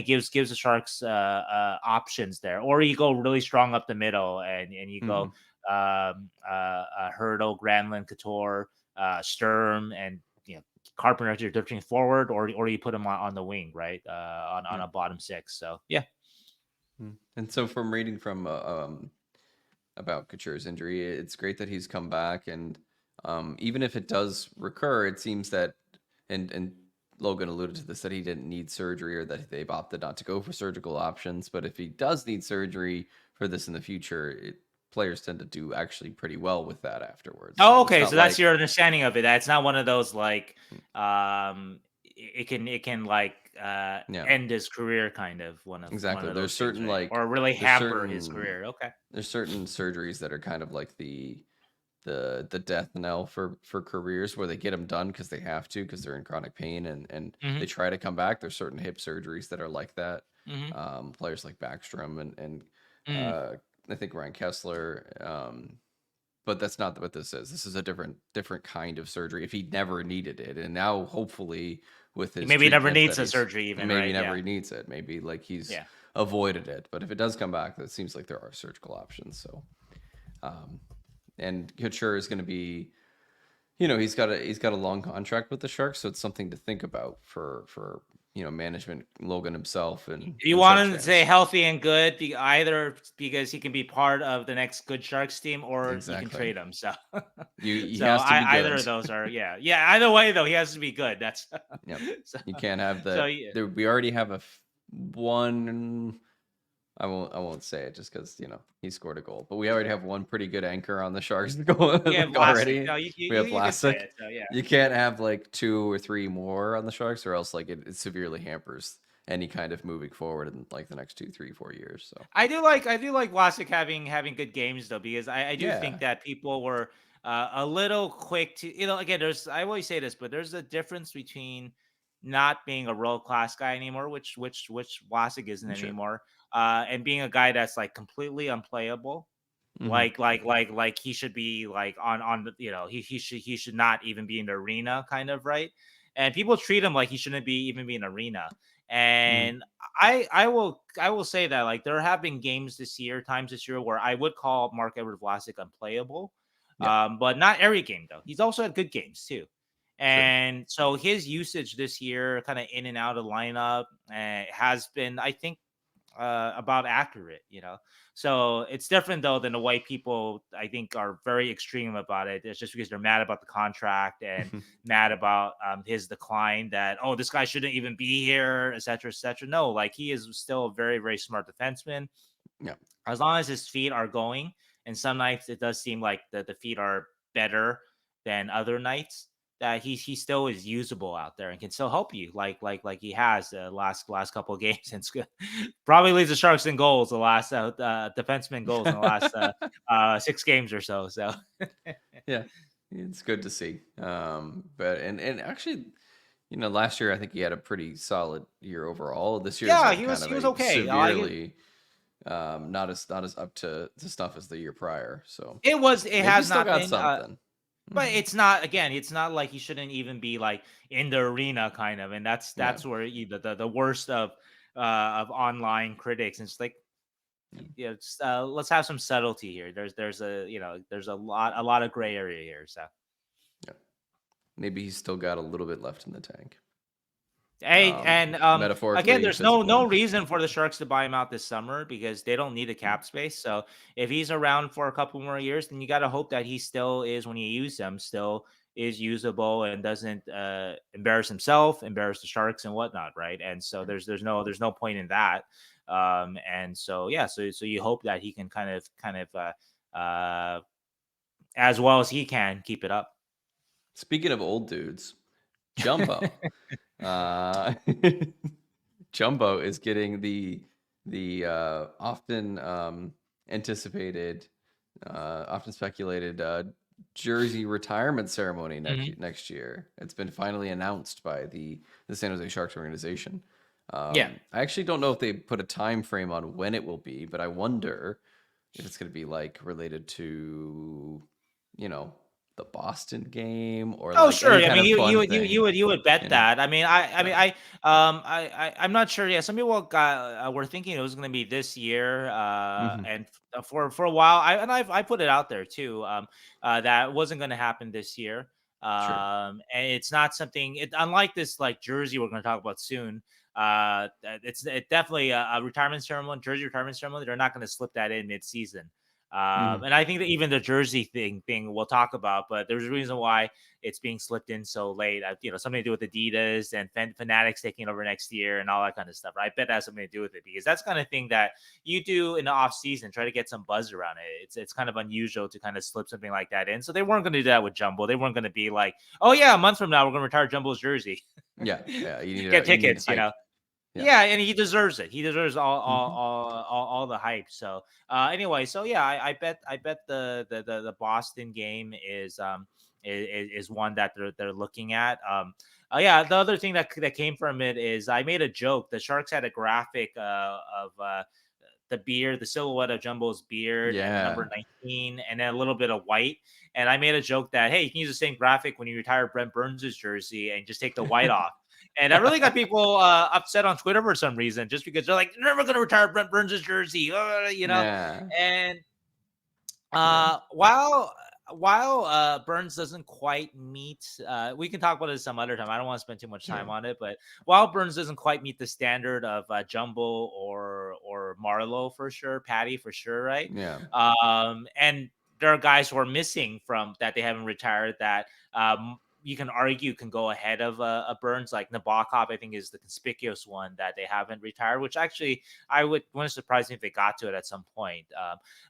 Speaker 1: gives the Sharks options there. Or you go really strong up the middle and you go
Speaker 2: Hmm.
Speaker 1: Hurdle, Granlund, Couture, Sturm, and Carpenter as your drifting forward, or you put him on the wing, right? On
Speaker 2: Yeah.
Speaker 1: a bottom six. So yeah.
Speaker 2: And so from reading from about Couture's injury, it's great that he's come back, and even if it does recur, it seems that and Logan alluded to this, that he didn't need surgery or that they've opted not to go for surgical options. But if he does need surgery for this in the future, players tend to do actually pretty well with that afterwards.
Speaker 1: Oh,
Speaker 2: So it's
Speaker 1: okay.
Speaker 2: not
Speaker 1: So that's
Speaker 2: like
Speaker 1: your understanding of it. That's not one of those like it can like
Speaker 2: yeah,
Speaker 1: end his career, kind of one
Speaker 2: exactly.
Speaker 1: of those things, right? Or really
Speaker 2: There's
Speaker 1: hamper his
Speaker 2: certain
Speaker 1: career. Okay.
Speaker 2: surgeries that are kind of like the death knell for careers, where they get them done because they have to, because they're in chronic pain, and they
Speaker 1: Mm-hmm.
Speaker 2: try to come back. There's certain hip surgeries that are like that.
Speaker 1: Mm-hmm.
Speaker 2: Players like Backstrom and
Speaker 1: Mm.
Speaker 2: uh, I think Ryan Kessler. But that's not what this is. This is a different kind of surgery if he never needed it. And now hopefully with
Speaker 1: He
Speaker 2: his
Speaker 1: maybe never
Speaker 2: treatment
Speaker 1: needs
Speaker 2: that
Speaker 1: a
Speaker 2: he's
Speaker 1: surgery, even,
Speaker 2: maybe
Speaker 1: right?
Speaker 2: never
Speaker 1: Yeah.
Speaker 2: he needs it. Maybe like he's
Speaker 1: Yeah.
Speaker 2: avoided it. But if it does come back, that seems like there are surgical options. So um, and Couture is going to be, he's got a long contract with the Sharks, so it's something to think about for management, Logan himself,
Speaker 1: You
Speaker 2: and
Speaker 1: want
Speaker 2: Sharks
Speaker 1: him to stay
Speaker 2: fans.
Speaker 1: healthy and good, either because he can be part of the next good Sharks team, or you can
Speaker 2: Exactly.
Speaker 1: trade him. So,
Speaker 2: He
Speaker 1: so
Speaker 2: has to be
Speaker 1: either
Speaker 2: good.
Speaker 1: of those are, yeah. Either way, though, he has to be good. That's
Speaker 2: Yep.
Speaker 1: so.
Speaker 2: You can't have
Speaker 1: So
Speaker 2: that.
Speaker 1: yeah,
Speaker 2: There, we already have one. I won't say it just because he scored a goal. But we already have one pretty good anchor on the Sharks going
Speaker 1: you have
Speaker 2: like
Speaker 1: Vlasic.
Speaker 2: already.
Speaker 1: No, you
Speaker 2: We
Speaker 1: you,
Speaker 2: have
Speaker 1: you can say
Speaker 2: Vlasic.
Speaker 1: it. So yeah.
Speaker 2: You can't have like two or three more on the Sharks, or else like it severely hampers any kind of moving forward in like the next 2, 3, 4 years. So
Speaker 1: I do like Vlasic having good games, though, because I do think
Speaker 2: yeah,
Speaker 1: that people were a little quick to, again, I always say this, but there's a difference between not being a world class guy anymore, which Vlasic isn't
Speaker 2: sure.
Speaker 1: anymore, and being a guy that's like completely unplayable.
Speaker 2: Hmm.
Speaker 1: Like he should be like on the, he should not even be in the arena, kind of, right? And people treat him like he shouldn't be even be in arena.
Speaker 2: Hmm.
Speaker 1: And I will say that, like, there have been times this year where I would call Mark Edward Vlasic unplayable.
Speaker 2: Yeah,
Speaker 1: But not every game, though. He's also had good games too.
Speaker 2: sure.
Speaker 1: And so his usage this year, kind of in and out of lineup, has been, I think, about accurate. So it's different, though, than the way people, I think, are very extreme about it. It's just because they're mad about the contract and mad about his decline, that, oh, this guy shouldn't even be here, etc., etc. No, like, he is still a very very smart defenseman,
Speaker 2: Yeah.
Speaker 1: as long as his feet are going. And some nights it does seem like the feet are better than other nights. that he still is usable out there and can still help you like he has the last couple of games and probably leads the Sharks in goals the last defenseman goals in the last 6 games or so. So
Speaker 2: Yeah, it's good to see. But and actually, last year I think he had a pretty solid year overall. This year's
Speaker 1: yeah,
Speaker 2: been kind
Speaker 1: he
Speaker 2: of
Speaker 1: was
Speaker 2: a
Speaker 1: okay. I like it.
Speaker 2: severely not as up to snuff as the year prior. So
Speaker 1: It
Speaker 2: maybe he's
Speaker 1: has
Speaker 2: still
Speaker 1: not
Speaker 2: got
Speaker 1: been.
Speaker 2: something.
Speaker 1: But
Speaker 2: Mhm.
Speaker 1: it's not, again, it's not like he shouldn't even be like in the arena kind of, and
Speaker 2: Yeah,
Speaker 1: that's where the worst of online critics. And it's like,
Speaker 2: yeah,
Speaker 1: just, let's have some subtlety here. There's there's a lot of gray area here. So
Speaker 2: yeah. Maybe he's still got a little bit left in the tank.
Speaker 1: hey, and again,
Speaker 2: Metaphorically,
Speaker 1: there's no
Speaker 2: physically.
Speaker 1: reason for the Sharks to buy him out this summer because they don't need the
Speaker 2: Mm,
Speaker 1: cap space. So if he's around for a couple more years, then you got to hope that he still is, when you use him, still is usable and doesn't embarrass himself, embarrass the Sharks and whatnot, right? And so
Speaker 2: yeah.
Speaker 1: there's no point in that. And so yeah, so you hope that he can as well as he can keep it up.
Speaker 2: Speaking of old dudes, Jumbo. Uh, Jumbo is getting the often anticipated, often speculated jersey retirement ceremony
Speaker 1: Mhm.
Speaker 2: next year. It's been finally announced by the San Jose Sharks organization.
Speaker 1: Yeah.
Speaker 2: I actually don't know if they put a time frame on when it will be, but I wonder if it's going to be like related to, you know, the Boston game or
Speaker 1: Oh,
Speaker 2: like
Speaker 1: sure.
Speaker 2: any
Speaker 1: I
Speaker 2: kind
Speaker 1: mean,
Speaker 2: of fun thing,
Speaker 1: you would bet
Speaker 2: you know?
Speaker 1: that. I mean,
Speaker 2: Yeah,
Speaker 1: I'm not sure. Yeah, some people were thinking it was going to be this year,
Speaker 2: hmm,
Speaker 1: and for a while, I put it out there too, that wasn't going to happen this year.
Speaker 2: sure.
Speaker 1: And it's not something. Unlike this like jersey we're going to talk about soon. It's definitely a retirement ceremony, jersey retirement ceremony. They're not going to slip that in mid season.
Speaker 2: Hmm.
Speaker 1: And I think that even the jersey thing we'll talk about, but there's a reason why it's being slipped in so late. Something to do with Adidas and Fanatics taking over next year and all that kind of stuff. Right? I bet that has something to do with it because that's the kind of thing that you do in the off season, try to get some buzz around it. It's kind of unusual to kind of slip something like that in. So they weren't going to do that with Jumbo. They weren't going to be like, oh yeah, a month from now we're going to retire Jumbo's jersey.
Speaker 2: Yeah, yeah.
Speaker 1: Get
Speaker 2: You need
Speaker 1: tickets,
Speaker 2: hype. Yeah.
Speaker 1: yeah, and he deserves it. He deserves
Speaker 2: Hmm.
Speaker 1: all the hype. So anyway, so yeah, I bet the Boston game is one that they're looking at. Yeah, the other thing that came from it is I made a joke. The Sharks had a graphic of the beard, the silhouette of Jumbo's beard, and the number
Speaker 2: Yeah.
Speaker 1: 19, and then a little bit of white. And I made a joke that, hey, you can use the same graphic when you retire Brent Burns' jersey and just take the white off. And I really got people upset on Twitter for some reason, just because they're like, "You're never going to retire Brent Burns' jersey,
Speaker 2: Yeah.
Speaker 1: And
Speaker 2: Yeah.
Speaker 1: uh, while Burns doesn't quite meet, we can talk about it some other time. I don't want to spend too much time
Speaker 2: Sure.
Speaker 1: on it, but while Burns doesn't quite meet the standard of Jumbo or Marlowe for sure, Patty for sure, right?
Speaker 2: Yeah.
Speaker 1: And there are guys who are missing from that they haven't retired that you can argue can go ahead of a Burns, like Nabokov. I think is the conspicuous one that they haven't retired, which actually I wouldn't surprise me if they got to it at some point.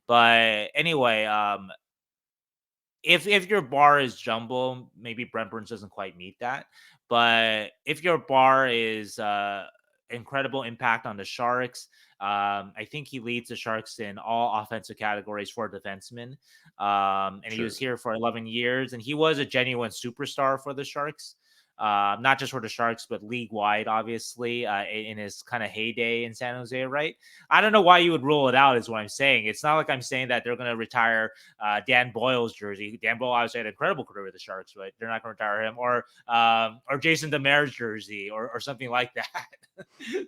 Speaker 1: But anyway, if your bar is jumbo, maybe Brent Burns doesn't quite meet that. But if your bar is incredible impact on the Sharks, I think he leads the Sharks in all offensive categories for defensemen. And he was
Speaker 2: Sure.
Speaker 1: here for 11 years, and he was a genuine superstar for the Sharks. Not just for the Sharks, but league wide, obviously, in his kind of heyday in San Jose, right? I don't know why you would rule it out, is what I'm saying. It's not like I'm saying that they're going to retire Dan Boyle's jersey. Dan Boyle obviously had an incredible career with the Sharks, but they're not going to retire him, or Jason Demers jersey or something like that.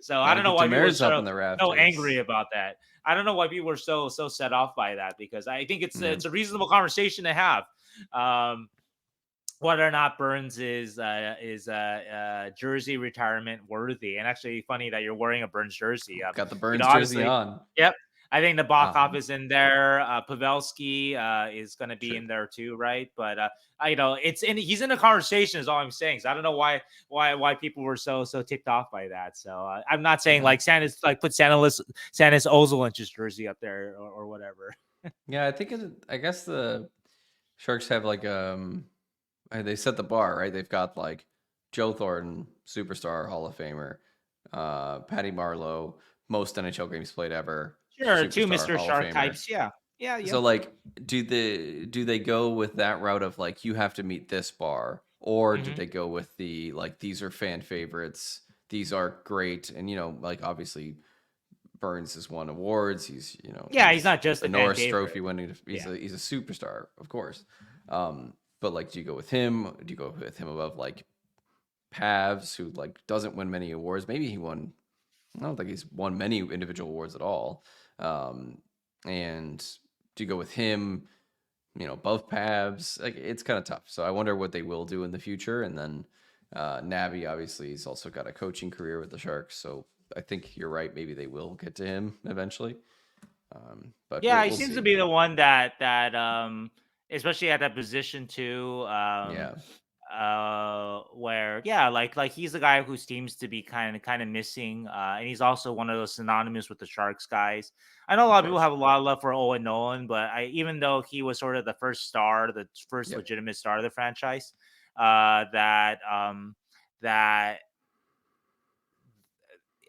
Speaker 1: So I don't know why people were
Speaker 2: Demers up in the
Speaker 1: so angry
Speaker 2: rafters.
Speaker 1: about that. I don't know why people were so set off by that because I think
Speaker 2: Yeah.
Speaker 1: it's a reasonable conversation to have. Um, whether or not Burns is jersey retirement worthy. And actually, funny that you're wearing a Burns jersey.
Speaker 2: Got the Burns jersey
Speaker 1: Obviously,
Speaker 2: on.
Speaker 1: yep. I think the Nabokov
Speaker 2: Um,
Speaker 1: is in there. Pavelski is going to be
Speaker 2: sure.
Speaker 1: in there too, right? But it's in. He's in the conversation. Is all I'm saying. So I don't know why people were so ticked off by that. So I'm not saying
Speaker 2: Yeah.
Speaker 1: like Santa's like put Santa's Ozolinch's jersey up there or whatever.
Speaker 2: Yeah, I guess the Sharks have like they set the bar, right? They've got like Joe Thornton, superstar Hall of Famer, Patty Marlowe, most NHL games played ever,
Speaker 1: Sure, two
Speaker 2: superstar
Speaker 1: Mr.
Speaker 2: Hall of
Speaker 1: Shark
Speaker 2: Famer.
Speaker 1: types. Yeah. Yeah, yeah.
Speaker 2: So like do they go with that route of like you have to meet this bar, or do
Speaker 1: Hmm.
Speaker 2: they go with the like these are fan favorites, these are great, and like obviously Burns has won awards.
Speaker 1: Yeah, he's
Speaker 2: He's
Speaker 1: not just
Speaker 2: a
Speaker 1: a fan
Speaker 2: Norris
Speaker 1: favorite.
Speaker 2: Trophy winning. He's
Speaker 1: Yeah.
Speaker 2: a superstar, of course. But like, do you go with him? Do you go with him above like Pavs, who like doesn't win many awards? Maybe he won. I don't think he's won many individual awards at all. Um, and do you go with him? Above Pavs? Like it's kind of tough. So I wonder what they will do in the future. And then Navi obviously he's also got a coaching career with the Sharks. So I think you're right. Maybe they will get to him eventually. But
Speaker 1: Yeah,
Speaker 2: we'll
Speaker 1: he
Speaker 2: we'll
Speaker 1: seems to
Speaker 2: see.
Speaker 1: be the one that especially at that position too,
Speaker 2: Yeah,
Speaker 1: where yeah, like he's the guy who seems to be kind of missing, and he's also one of those synonymous with the Sharks guys. I know a
Speaker 2: of
Speaker 1: lot of people
Speaker 2: course.
Speaker 1: have a lot of love for Owen Nolan, but even though he was sort of the first star, the first
Speaker 2: Yep.
Speaker 1: legitimate star of the franchise, that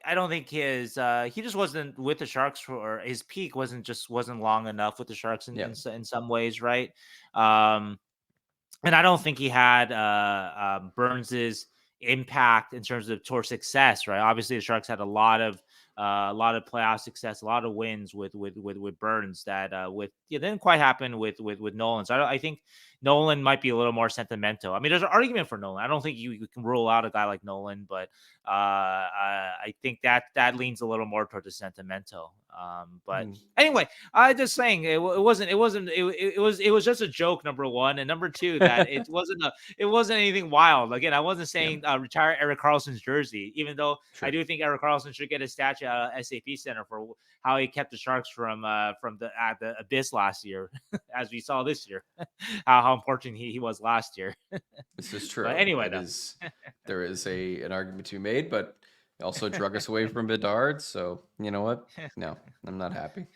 Speaker 1: I don't think he just wasn't with the Sharks or his peak wasn't long enough with the Sharks
Speaker 2: Yep.
Speaker 1: in some ways, right? Um, and I don't think he had Burns's impact in terms of tour success, right? Obviously, the Sharks had a lot of playoff success, a lot of wins with Burns that didn't quite happen with Nolan. So I think Nolan might be a little more sentimental. I mean, there's an argument for Nolan. I don't think you can rule out a guy like Nolan, but I think that leans a little more toward the sentimental. But
Speaker 2: Mm.
Speaker 1: anyway, I just saying it was just a joke. Number one, and number two, that it wasn't anything wild. Again, I wasn't
Speaker 2: Yeah.
Speaker 1: saying retire Eric Carlson's jersey, even though I
Speaker 2: Sure.
Speaker 1: do think Eric Carlson should get a statue at SAP Center for how he kept the Sharks from the abyss last year, as we saw this year, how important he was last year.
Speaker 2: This is
Speaker 1: But
Speaker 2: true.
Speaker 1: anyway,
Speaker 2: That
Speaker 1: though.
Speaker 2: is, there is an argument to be made, but it also drug us away from Bedard. So you know what? No, I'm not happy.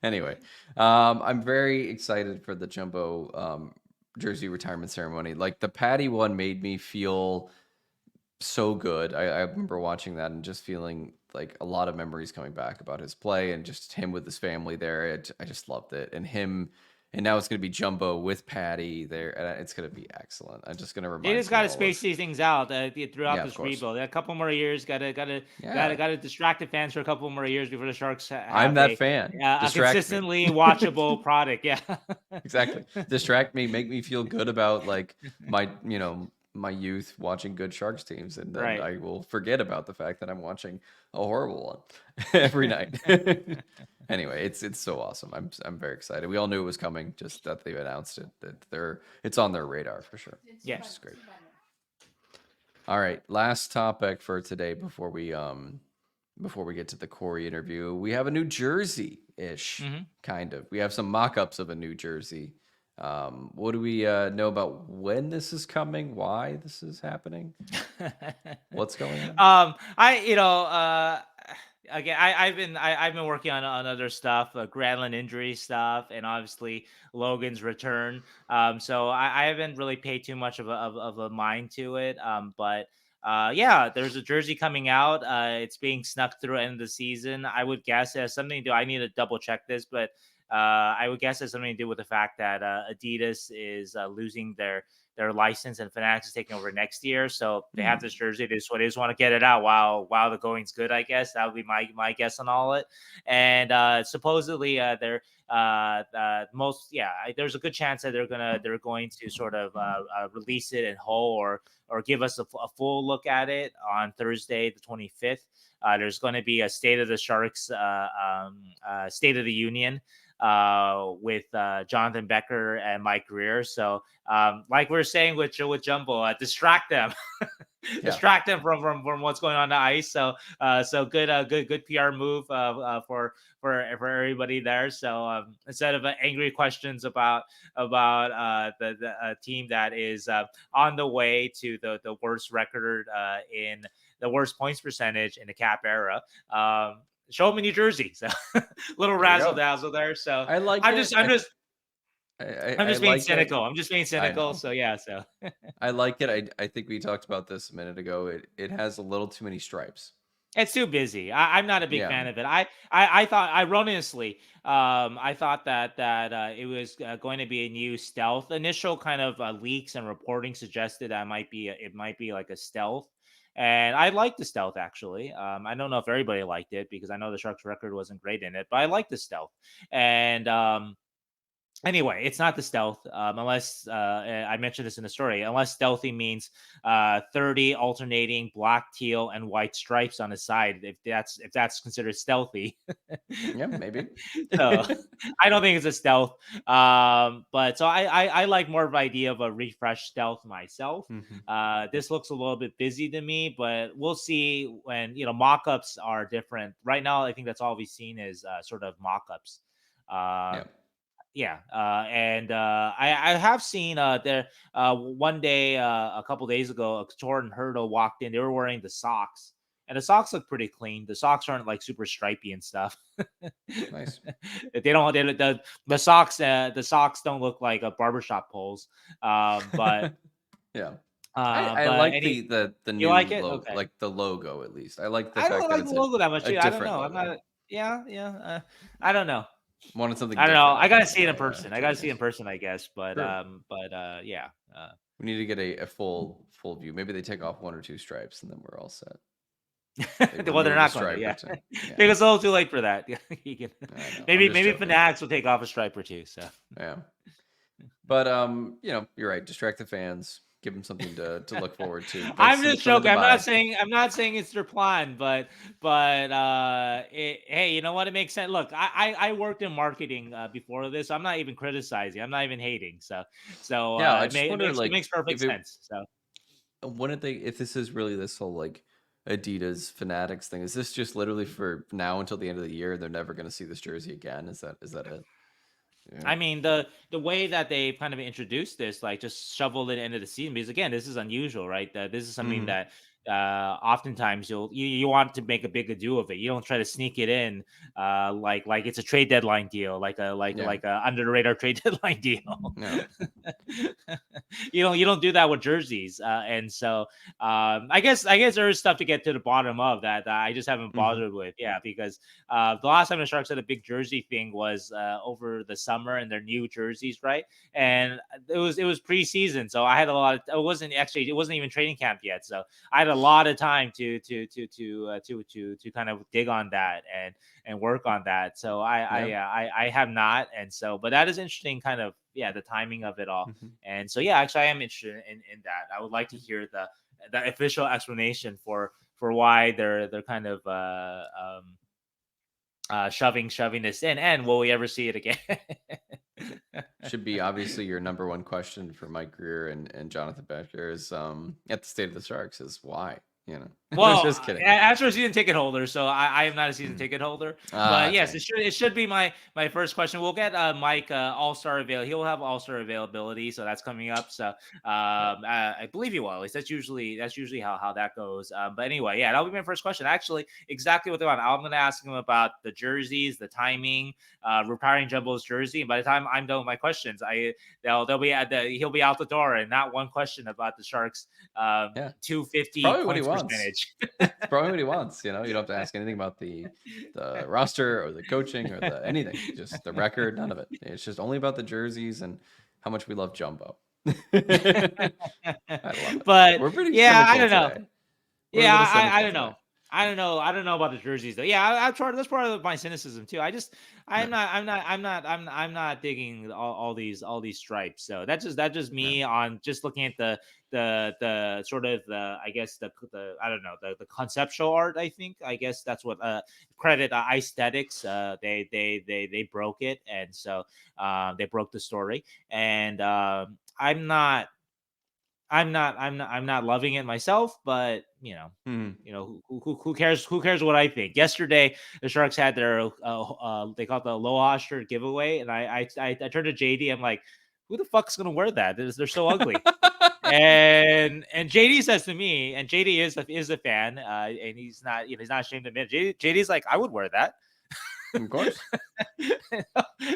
Speaker 2: Anyway, I'm very excited for the Jumbo jersey retirement ceremony. Like the Patty one made me feel so good. I remember watching that and just feeling like a lot of memories coming back about his play and just him with his family there. I just loved it. And now it's going to be Jumbo with Patty there. And it's going to be excellent. I'm just going to
Speaker 1: They
Speaker 2: remind
Speaker 1: just
Speaker 2: me
Speaker 1: got to
Speaker 2: all of,
Speaker 1: space these things out throughout
Speaker 2: yeah, of
Speaker 1: this
Speaker 2: course.
Speaker 1: rebuild. A couple more years,
Speaker 2: Yeah,
Speaker 1: gotta distract the fans for a couple more years before the Sharks
Speaker 2: I'm
Speaker 1: have
Speaker 2: that fan.
Speaker 1: a
Speaker 2: Distract me.
Speaker 1: consistently watchable product. Yeah,
Speaker 2: Exactly. Distract me, make me feel good about like my youth watching good Sharks teams, and then
Speaker 1: right.
Speaker 2: I will forget about the fact that I'm watching a horrible one every night. Anyway, it's so awesome. I'm very excited. We all knew it was coming, just that they've announced it. That it's on their radar for sure.
Speaker 1: Yeah.
Speaker 2: Which is great. All right, last topic for today before we get to the Corey interview, we have a New Jersey-ish
Speaker 1: Hmm.
Speaker 2: kind of. We have some mock-ups of a New Jersey. What do we know about when this is coming? Why this is happening? What's going on?
Speaker 1: I again I've been working on other stuff, Granlund injury stuff, and obviously Logan's return. So I haven't really paid too much of a mind to it. But yeah, there's a jersey coming out. It's being snuck through end of the season. I would guess it has something to do. I need to double check this, but I would guess it has something to do with the fact that Adidas is losing their license and Fanatics is taking over next year. So they have this jersey. They just want to get it out while the going's good, I guess. That would be my guess on all it. And supposedly there's a good chance that they're going to sort of release it in whole or give us a full look at it on Thursday the 25th. There's going to be a State of the Sharks State of the Union with Jonathan Becker and Mike Greer. So, like we are saying with Jumbo, distract them, distract them from what's going on the ice. So, good PR move for everybody there. So, instead of angry questions about the team that is on the way to the worst record in the worst points percentage in the cap era. Show them in New Jersey. So little
Speaker 2: There we
Speaker 1: razzle
Speaker 2: go.
Speaker 1: dazzle there. So
Speaker 2: I like
Speaker 1: I'm
Speaker 2: it.
Speaker 1: just I'm
Speaker 2: I
Speaker 1: just being
Speaker 2: like it.
Speaker 1: cynical. I'm just being
Speaker 2: I
Speaker 1: cynical.
Speaker 2: know.
Speaker 1: So yeah. So
Speaker 2: I like it. I think we talked about this a minute ago. It has a little too many stripes.
Speaker 1: it's too busy. I'm not a big
Speaker 2: Yeah.
Speaker 1: fan of it. I thought erroneously, I thought that it was going to be a new stealth. Initial kind of leaks and reporting suggested that it might be like a stealth, and I liked the stealth actually. I don't know if everybody liked it because I know the Sharks record wasn't great in it, but I liked the stealth, and anyway, it's not the stealth, unless I mentioned this in the story. Unless stealthy means 30 alternating black, teal, and white stripes on the side. If that's considered stealthy,
Speaker 2: Yeah, maybe.
Speaker 1: so I don't think it's a stealth. But so I like more of the idea of a refresh stealth myself.
Speaker 2: Mhm.
Speaker 1: This looks a little bit busy to me, but we'll see when mock-ups are different. Right now, I think that's all we've seen is sort of mock-ups.
Speaker 2: Yeah.
Speaker 1: Um, yeah, and I have seen there one day a couple days ago, a Couture and Hurdle walked in. They were wearing the socks, and the socks look pretty clean. The socks aren't like super stripy and stuff.
Speaker 2: Nice.
Speaker 1: They don't. The socks don't look like a barbershop poles. But
Speaker 2: Yeah. I
Speaker 1: but
Speaker 2: like
Speaker 1: any
Speaker 2: the
Speaker 1: you
Speaker 2: new
Speaker 1: like it?
Speaker 2: logo,
Speaker 1: Okay.
Speaker 2: like the logo at least. I like the
Speaker 1: I
Speaker 2: fact
Speaker 1: don't
Speaker 2: that
Speaker 1: like the
Speaker 2: it's
Speaker 1: logo that much.
Speaker 2: a
Speaker 1: I don't
Speaker 2: different
Speaker 1: know. I'm
Speaker 2: logo.
Speaker 1: not. Yeah, yeah. I don't know.
Speaker 2: Wanted something
Speaker 1: I don't know.
Speaker 2: different, I
Speaker 1: I gotta
Speaker 2: think, is
Speaker 1: see it in
Speaker 2: my
Speaker 1: person. I
Speaker 2: take
Speaker 1: gotta
Speaker 2: on
Speaker 1: see it
Speaker 2: this.
Speaker 1: in person, I guess.
Speaker 2: True.
Speaker 1: Yeah.
Speaker 2: We need to get a full view. Maybe they take off one or two stripes and then we're all set. They
Speaker 1: Well, they're
Speaker 2: remove a
Speaker 1: not going to.
Speaker 2: stripe or
Speaker 1: Yeah,
Speaker 2: two.
Speaker 1: I
Speaker 2: Yeah,
Speaker 1: think it's a little too late for that. Keegan.
Speaker 2: I know. I'm just
Speaker 1: Maybe
Speaker 2: joking.
Speaker 1: Fanatics will take off a stripe or two. So
Speaker 2: Yeah. But you're right. Distract the fans. Give them something to look forward to. They'll
Speaker 1: I'm
Speaker 2: see
Speaker 1: just
Speaker 2: something to
Speaker 1: joking.
Speaker 2: buy.
Speaker 1: I'm not saying it's their plan, hey, you know what? It makes sense. Look, I worked in marketing before this. I'm not even criticizing. I'm not even hating.
Speaker 2: Yeah, I just
Speaker 1: it
Speaker 2: wonder,
Speaker 1: it
Speaker 2: like,
Speaker 1: makes perfect
Speaker 2: if it
Speaker 1: sense. So.
Speaker 2: wouldn't they, if this is really this whole like Adidas Fanatics thing, is this just literally for now until the end of the year? They're never going to see this jersey again. Is that it? Yeah.
Speaker 1: I mean, the way that they kind of introduced this, like just shoveled it into the season, because again, this is unusual, right? This is something
Speaker 2: Hmm.
Speaker 1: that oftentimes you want to make a big ado of it. You don't try to sneak it in, like it's a trade deadline deal,
Speaker 2: Yeah.
Speaker 1: like a under the radar trade deadline deal.
Speaker 2: No.
Speaker 1: You don't do that with jerseys, and so I guess there is stuff to get to the bottom of that, I just haven't
Speaker 2: Hmm.
Speaker 1: bothered with. Yeah, because the last time the Sharks had a big jersey thing was over the summer and their new jerseys, right? And it was preseason, so I had a lot of. It wasn't even training camp yet, so I had a lot of time to kind of dig on that and work on that. So
Speaker 2: Yeah.
Speaker 1: I have not, and so but that is interesting, kind of the timing of it all.
Speaker 2: Hmm.
Speaker 1: And so yeah, actually I am interested in that. I would like to hear the official explanation for why they're kind of shoving this in, and will we ever see it again?
Speaker 2: Should be obviously your number one question for Mike Greer and Jonathan Becker is at the state of the Sharks is why, you know.
Speaker 1: Well,
Speaker 2: Just kidding.
Speaker 1: as a season ticket holder, so I am not a season
Speaker 2: Mhm.
Speaker 1: ticket holder, but
Speaker 2: Ah,
Speaker 1: yes,
Speaker 2: okay.
Speaker 1: it should be my first question. We'll get Mike All Star avail. He'll have All Star availability, so that's coming up. So
Speaker 2: Yeah.
Speaker 1: I believe he will. At least that's usually how that goes. But anyway, yeah, that'll be my first question. Actually, exactly what they want. I'm going to ask him about the jerseys, the timing, retiring Jumbo's jersey. And by the time I'm done with my questions, they'll be he'll be out the door, and not one question about the Sharks
Speaker 2: Yeah. It's
Speaker 1: 250
Speaker 2: probably what he
Speaker 1: points
Speaker 2: wants.
Speaker 1: percentage.
Speaker 2: It's probably what he wants, you know. You don't have to ask anything about the roster or the coaching or the anything. Just the record, none of it. It's just only about the jerseys and how much we love Jumbo. I love it.
Speaker 1: But
Speaker 2: We're pretty
Speaker 1: yeah, I
Speaker 2: cynical
Speaker 1: don't know.
Speaker 2: today. We're a
Speaker 1: Yeah,
Speaker 2: little
Speaker 1: I
Speaker 2: cynical
Speaker 1: don't
Speaker 2: today.
Speaker 1: know. I don't know. I don't know about the jerseys though. Yeah, I've tried. That's part of my cynicism too.
Speaker 2: Yeah.
Speaker 1: I'm not digging all these stripes. So that's just
Speaker 2: Yeah.
Speaker 1: me on just looking at the sort of the I guess the I don't know the conceptual art. I guess that's what credit aesthetics. They broke it, and so they broke the story. And I'm not loving it myself, but
Speaker 2: Mhm.
Speaker 1: who cares? Who cares what I think? Yesterday, the Sharks had their they call it the Aloha shirt giveaway, and I turned to JD. I'm like, who the fuck is gonna wear that? They're so ugly. And JD says to me, and JD is a fan, and he's not ashamed to admit it. JD's like, I would wear that.
Speaker 2: Of course.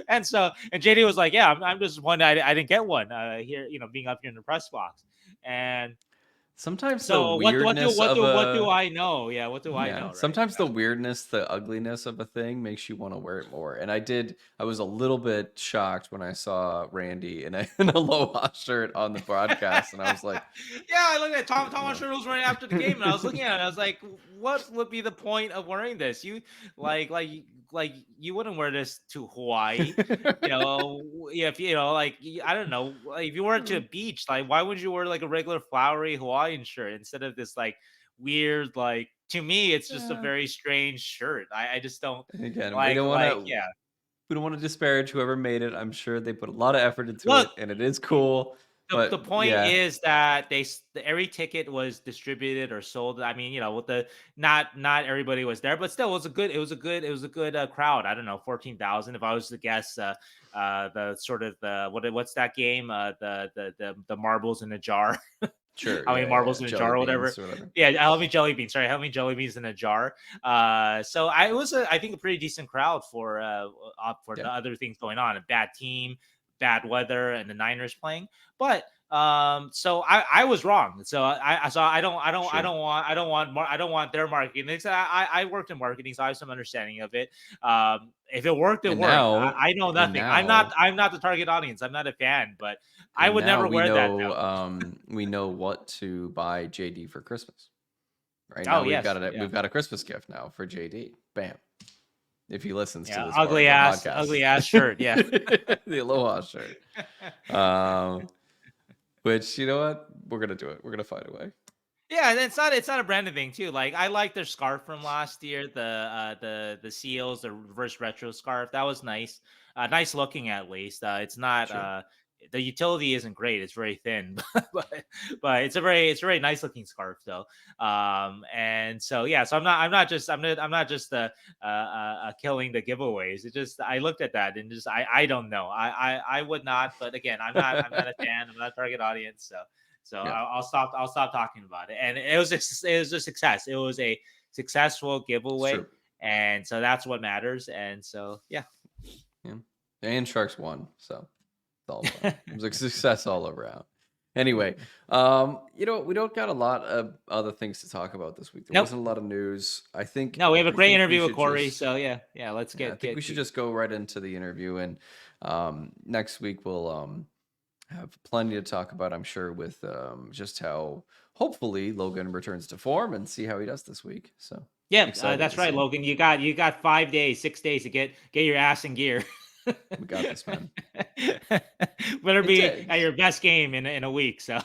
Speaker 1: And JD was like, "Yeah, I'm disappointed I didn't get one here, being up here in the press box." And
Speaker 2: Sometimes the
Speaker 1: so
Speaker 2: weirdness of
Speaker 1: what do
Speaker 2: a
Speaker 1: I know? Yeah, what do I
Speaker 2: Yeah,
Speaker 1: know, right?
Speaker 2: sometimes the weirdness, the ugliness of a thing makes you want to wear it more. And I was a little bit shocked when I saw Randy in an Aloha shirt on the broadcast, and I was like,
Speaker 1: Yeah, I looked at Thomas
Speaker 2: "Oh."
Speaker 1: Sherwood was wearing it after the game, and I was looking at it. I was like, "What would be the point of wearing this? You like you wouldn't wear this to Hawaii, yeah, if I don't know, like, if you wear it to a beach, like why would you wear like a regular flowery Hawaiian shirt instead of this like weird like to me it's just a
Speaker 2: Yeah.
Speaker 1: very strange shirt. I just don't
Speaker 2: And again,
Speaker 1: like yeah.
Speaker 2: we don't want to disparage whoever made it. I'm sure they put a lot of effort into
Speaker 1: Look,
Speaker 2: it, and it is cool.
Speaker 1: the
Speaker 2: But
Speaker 1: point
Speaker 2: yeah,
Speaker 1: is that every ticket was distributed or sold. I mean, with the not everybody was there, but still, it was a good crowd. I don't know, 14,000 if I was to guess. The sort of what's that game? The marbles in a jar.
Speaker 2: sure,
Speaker 1: How many
Speaker 2: yeah,
Speaker 1: marbles in a
Speaker 2: jelly
Speaker 1: jar or whatever?
Speaker 2: beans or whatever.
Speaker 1: Yeah, how many jelly beans? Sorry, how many jelly beans in a jar? So I think a pretty decent crowd for
Speaker 2: Yeah,
Speaker 1: the other things going on. A bad team, bad weather, and the Niners playing. But so I was wrong. So
Speaker 2: sure.
Speaker 1: I don't want their marketing. I worked in marketing, so I have some understanding of it. If it worked, it
Speaker 2: And
Speaker 1: worked.
Speaker 2: now,
Speaker 1: I know
Speaker 2: and
Speaker 1: nothing.
Speaker 2: now,
Speaker 1: I'm not the target audience. I'm not a fan, but I
Speaker 2: and
Speaker 1: would
Speaker 2: now
Speaker 1: never wear that though.
Speaker 2: we know what to buy JD for Christmas. Right
Speaker 1: Oh
Speaker 2: now
Speaker 1: yes,
Speaker 2: we've
Speaker 1: yeah.
Speaker 2: got a Christmas gift now for JD. Bam. If he listens to
Speaker 1: Yeah,
Speaker 2: this part of our podcast.
Speaker 1: ugly ass shirt. Yeah.
Speaker 2: The Aloha shirt. Um, which you know what? We're gonna do it. We're gonna find a way.
Speaker 1: Yeah, and it's not a branded thing too. Like I like their scarf from last year, the seals, the reverse retro scarf. That was nice. Nice looking at least. It's not
Speaker 2: Sure.
Speaker 1: the utility isn't great. It's very thin, but it's a very nice looking scarf though. And so yeah, so I'm not just killing the giveaways. It just I looked at that and just I don't know. I would not, but again, I'm not a fan. I'm not a target audience, so
Speaker 2: Yeah.
Speaker 1: I'll stop talking about it. And it was a success. It was a successful
Speaker 2: It's
Speaker 1: giveaway,
Speaker 2: true.
Speaker 1: and so that's what matters. And so yeah.
Speaker 2: Yeah. And Sharks won, so it's all fun. It was a success all around. Anyway, we don't got a lot of other things to talk about this week. There
Speaker 1: Nope.
Speaker 2: wasn't a lot of news.
Speaker 1: No, we have a
Speaker 2: I
Speaker 1: great
Speaker 2: think we
Speaker 1: interview with
Speaker 2: should
Speaker 1: Corey.
Speaker 2: just
Speaker 1: So yeah, let's
Speaker 2: yeah, I
Speaker 1: get
Speaker 2: think we
Speaker 1: get
Speaker 2: should
Speaker 1: to.
Speaker 2: just go right into the interview, and next week we'll have plenty to talk about, I'm sure, with just how hopefully Logan returns to form and see how he does this week. So
Speaker 1: Yeah,
Speaker 2: excited
Speaker 1: that's
Speaker 2: to
Speaker 1: right,
Speaker 2: see.
Speaker 1: Logan. You got 5 days, 6 days to get your ass in gear.
Speaker 2: We got this, man.
Speaker 1: Better
Speaker 2: It
Speaker 1: be at
Speaker 2: did.
Speaker 1: your best game in a week. So,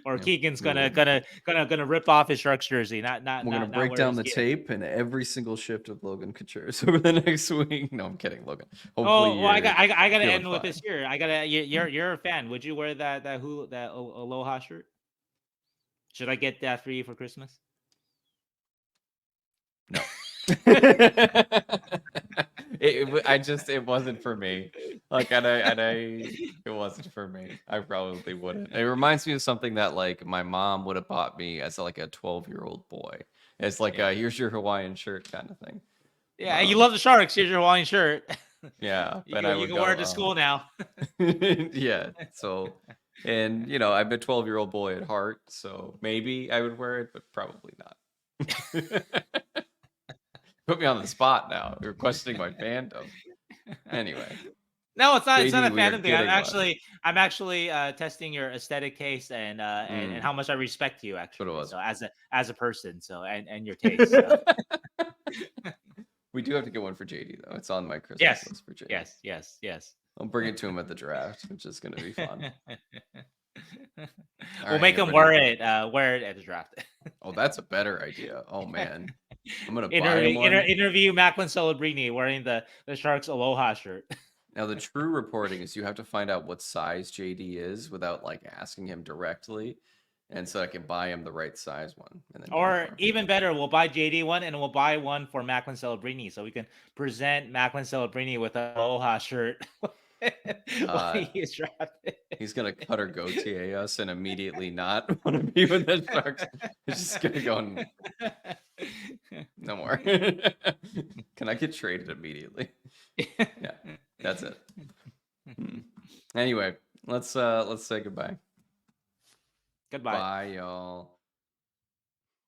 Speaker 1: or
Speaker 2: Yeah,
Speaker 1: Keegan's
Speaker 2: we
Speaker 1: gonna
Speaker 2: will.
Speaker 1: gonna gonna rip off his Sharks jersey, not not
Speaker 2: We're gonna
Speaker 1: not not
Speaker 2: break
Speaker 1: wear
Speaker 2: down
Speaker 1: his
Speaker 2: the
Speaker 1: gear.
Speaker 2: tape and every single shift of Logan Couture's over the next week. No, I'm kidding, Logan. Hopefully
Speaker 1: Oh well,
Speaker 2: you're
Speaker 1: I gotta
Speaker 2: feeling
Speaker 1: end with this
Speaker 2: fine.
Speaker 1: here. You're a fan. Would you wear that Aloha shirt? Should I get that for you for Christmas?
Speaker 2: No. It wasn't for me. Like it wasn't for me. I probably wouldn't. It reminds me of something that like my mom would have bought me as like a 12-year-old boy. It's like
Speaker 1: Yeah,
Speaker 2: here's your Hawaiian shirt kind of thing.
Speaker 1: yeah. You
Speaker 2: Um
Speaker 1: love the Sharks. Here's your Hawaiian shirt.
Speaker 2: yeah,
Speaker 1: You
Speaker 2: but
Speaker 1: can
Speaker 2: I
Speaker 1: you
Speaker 2: would
Speaker 1: can wear it
Speaker 2: go
Speaker 1: to school now.
Speaker 2: yeah. So and I'm a 12-year-old boy at heart, so maybe I would wear it, but probably not. Put me on the spot now. You're questioning my fandom. Anyway,
Speaker 1: No, it's not. It's not
Speaker 2: JD,
Speaker 1: a
Speaker 2: we are
Speaker 1: fandom thing. I'm
Speaker 2: getting one.
Speaker 1: actually, I'm actually testing your aesthetic case and
Speaker 2: Mm,
Speaker 1: how much I respect you
Speaker 2: that's what it
Speaker 1: actually.
Speaker 2: was.
Speaker 1: So as a person, so and your taste. So
Speaker 2: We do have to get one for JD though. It's on my Christmas
Speaker 1: yes,
Speaker 2: list for JD.
Speaker 1: yes.
Speaker 2: I'll bring it to him at the draft, which is going to be fun. All
Speaker 1: We'll
Speaker 2: right,
Speaker 1: make him
Speaker 2: everybody.
Speaker 1: wear it at the draft.
Speaker 2: Oh, that's a better idea. Oh man, I'm gonna buy him one.
Speaker 1: Interview Macklin Celebrini wearing the Sharks Aloha shirt.
Speaker 2: Now the true reporting is you have to find out what size JD is without like asking him directly, and so I can buy him the right size one and then get it
Speaker 1: Or
Speaker 2: for him.
Speaker 1: even better, we'll buy JD one and we'll buy one for Macklin Celebrini so we can present Macklin Celebrini with a Aloha shirt. Why he's drafted.
Speaker 2: He's gonna cutter goatee us and immediately not want to be with the Sharks. He's just gonna go and no more. Can I get traded immediately? Yeah, that's it. Anyway, let's say goodbye.
Speaker 1: Goodbye.
Speaker 2: Bye, y'all.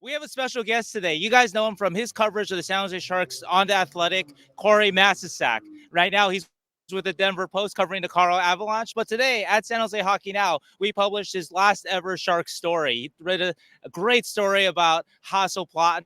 Speaker 1: We have a special guest today. You guys know him from his coverage of the San Jose Sharks on The Athletic, Corey Masisak. Right now, he's with the Denver Post covering the Colorado Avalanche. But today at San Jose Hockey Now, we published his last ever Sharks story. He read a great story about Hasso Plattner.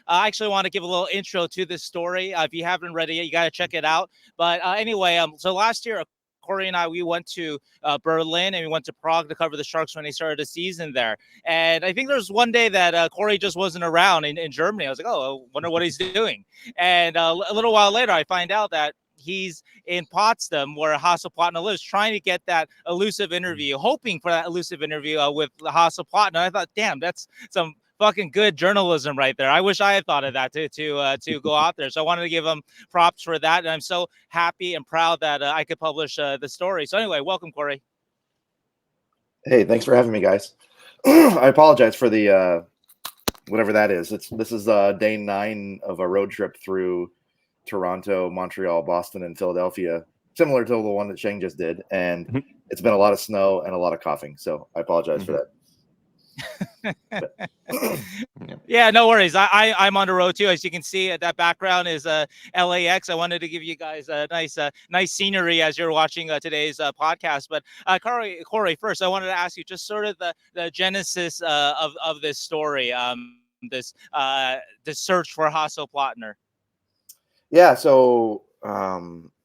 Speaker 1: I actually want to give a little intro to this story. If you haven't read it yet, you got to check it out. But anyway, so last year, Corey and I, we went to Berlin and we went to Prague to cover the Sharks when they started the season there. And I think there was one day that Corey just wasn't around in Germany. I was like, oh, I wonder what he's doing. And a little while later, I find out that he's in Potsdam, where Hasso Plattner lives, trying to get that elusive interview, hoping for that elusive interview with Hasso Plattner. I thought, damn, that's some fucking good journalism right there. I wish I had thought of that to go out there. So I wanted to give him props for that. And I'm so happy and proud that I could publish the story. So anyway, welcome, Corey.
Speaker 3: Hey, thanks for having me, guys. I apologize for the whatever that is. This is day 9 of a road trip through Toronto, Montreal, Boston, and Philadelphia, similar to the one that Sheng just did. And it's been a lot of snow and a lot of coughing. So I apologize for that.
Speaker 1: Yeah, no worries. I'm on the road too. As you can see, that background is LAX. I wanted to give you guys a nice scenery as you're watching today's podcast. But Corey, first, I wanted to ask you just sort of the genesis of this story, this search for Hasso Plattner.
Speaker 3: Yeah, so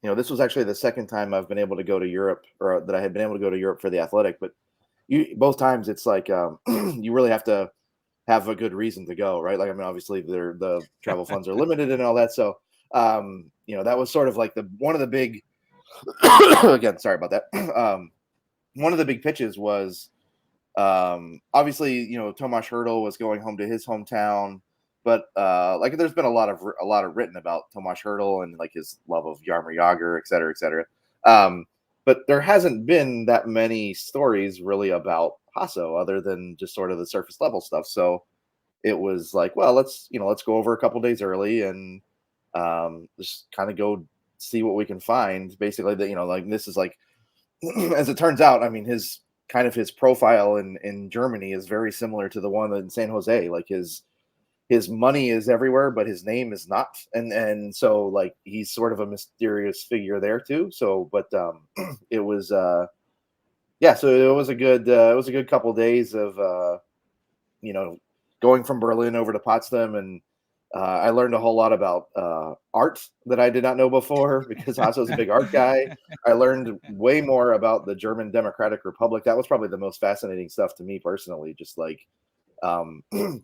Speaker 3: this was actually the second time I've been able to go to Europe, or that I had been able to go to Europe for The Athletic, but both times it's like you really have to have a good reason to go, right? Like, I mean, obviously the travel funds are limited and all that. So, that was sort of like one of the big, again, sorry about that. One of the big pitches was obviously, Tomas Hertl was going home to his hometown, but like there's been a lot of written about Tomas Hertl and like his love of Jaromir Jagr, et cetera, et cetera. But there hasn't been that many stories really about Hasso other than just sort of the surface level stuff. So it was like, well, let's go over a couple days early and just kind of go see what we can find. Basically, like this is like, as it turns out, I mean, his profile in Germany is very similar to the one in San Jose. Like his money is everywhere, but his name is not. And so like he's sort of a mysterious figure there too. So, but it was so it was a good couple of days of going from Berlin over to Potsdam, and I learned a whole lot about art that I did not know before, because Hasso's a big art guy. I learned way more about the German Democratic Republic. That was probably the most fascinating stuff to me personally, just like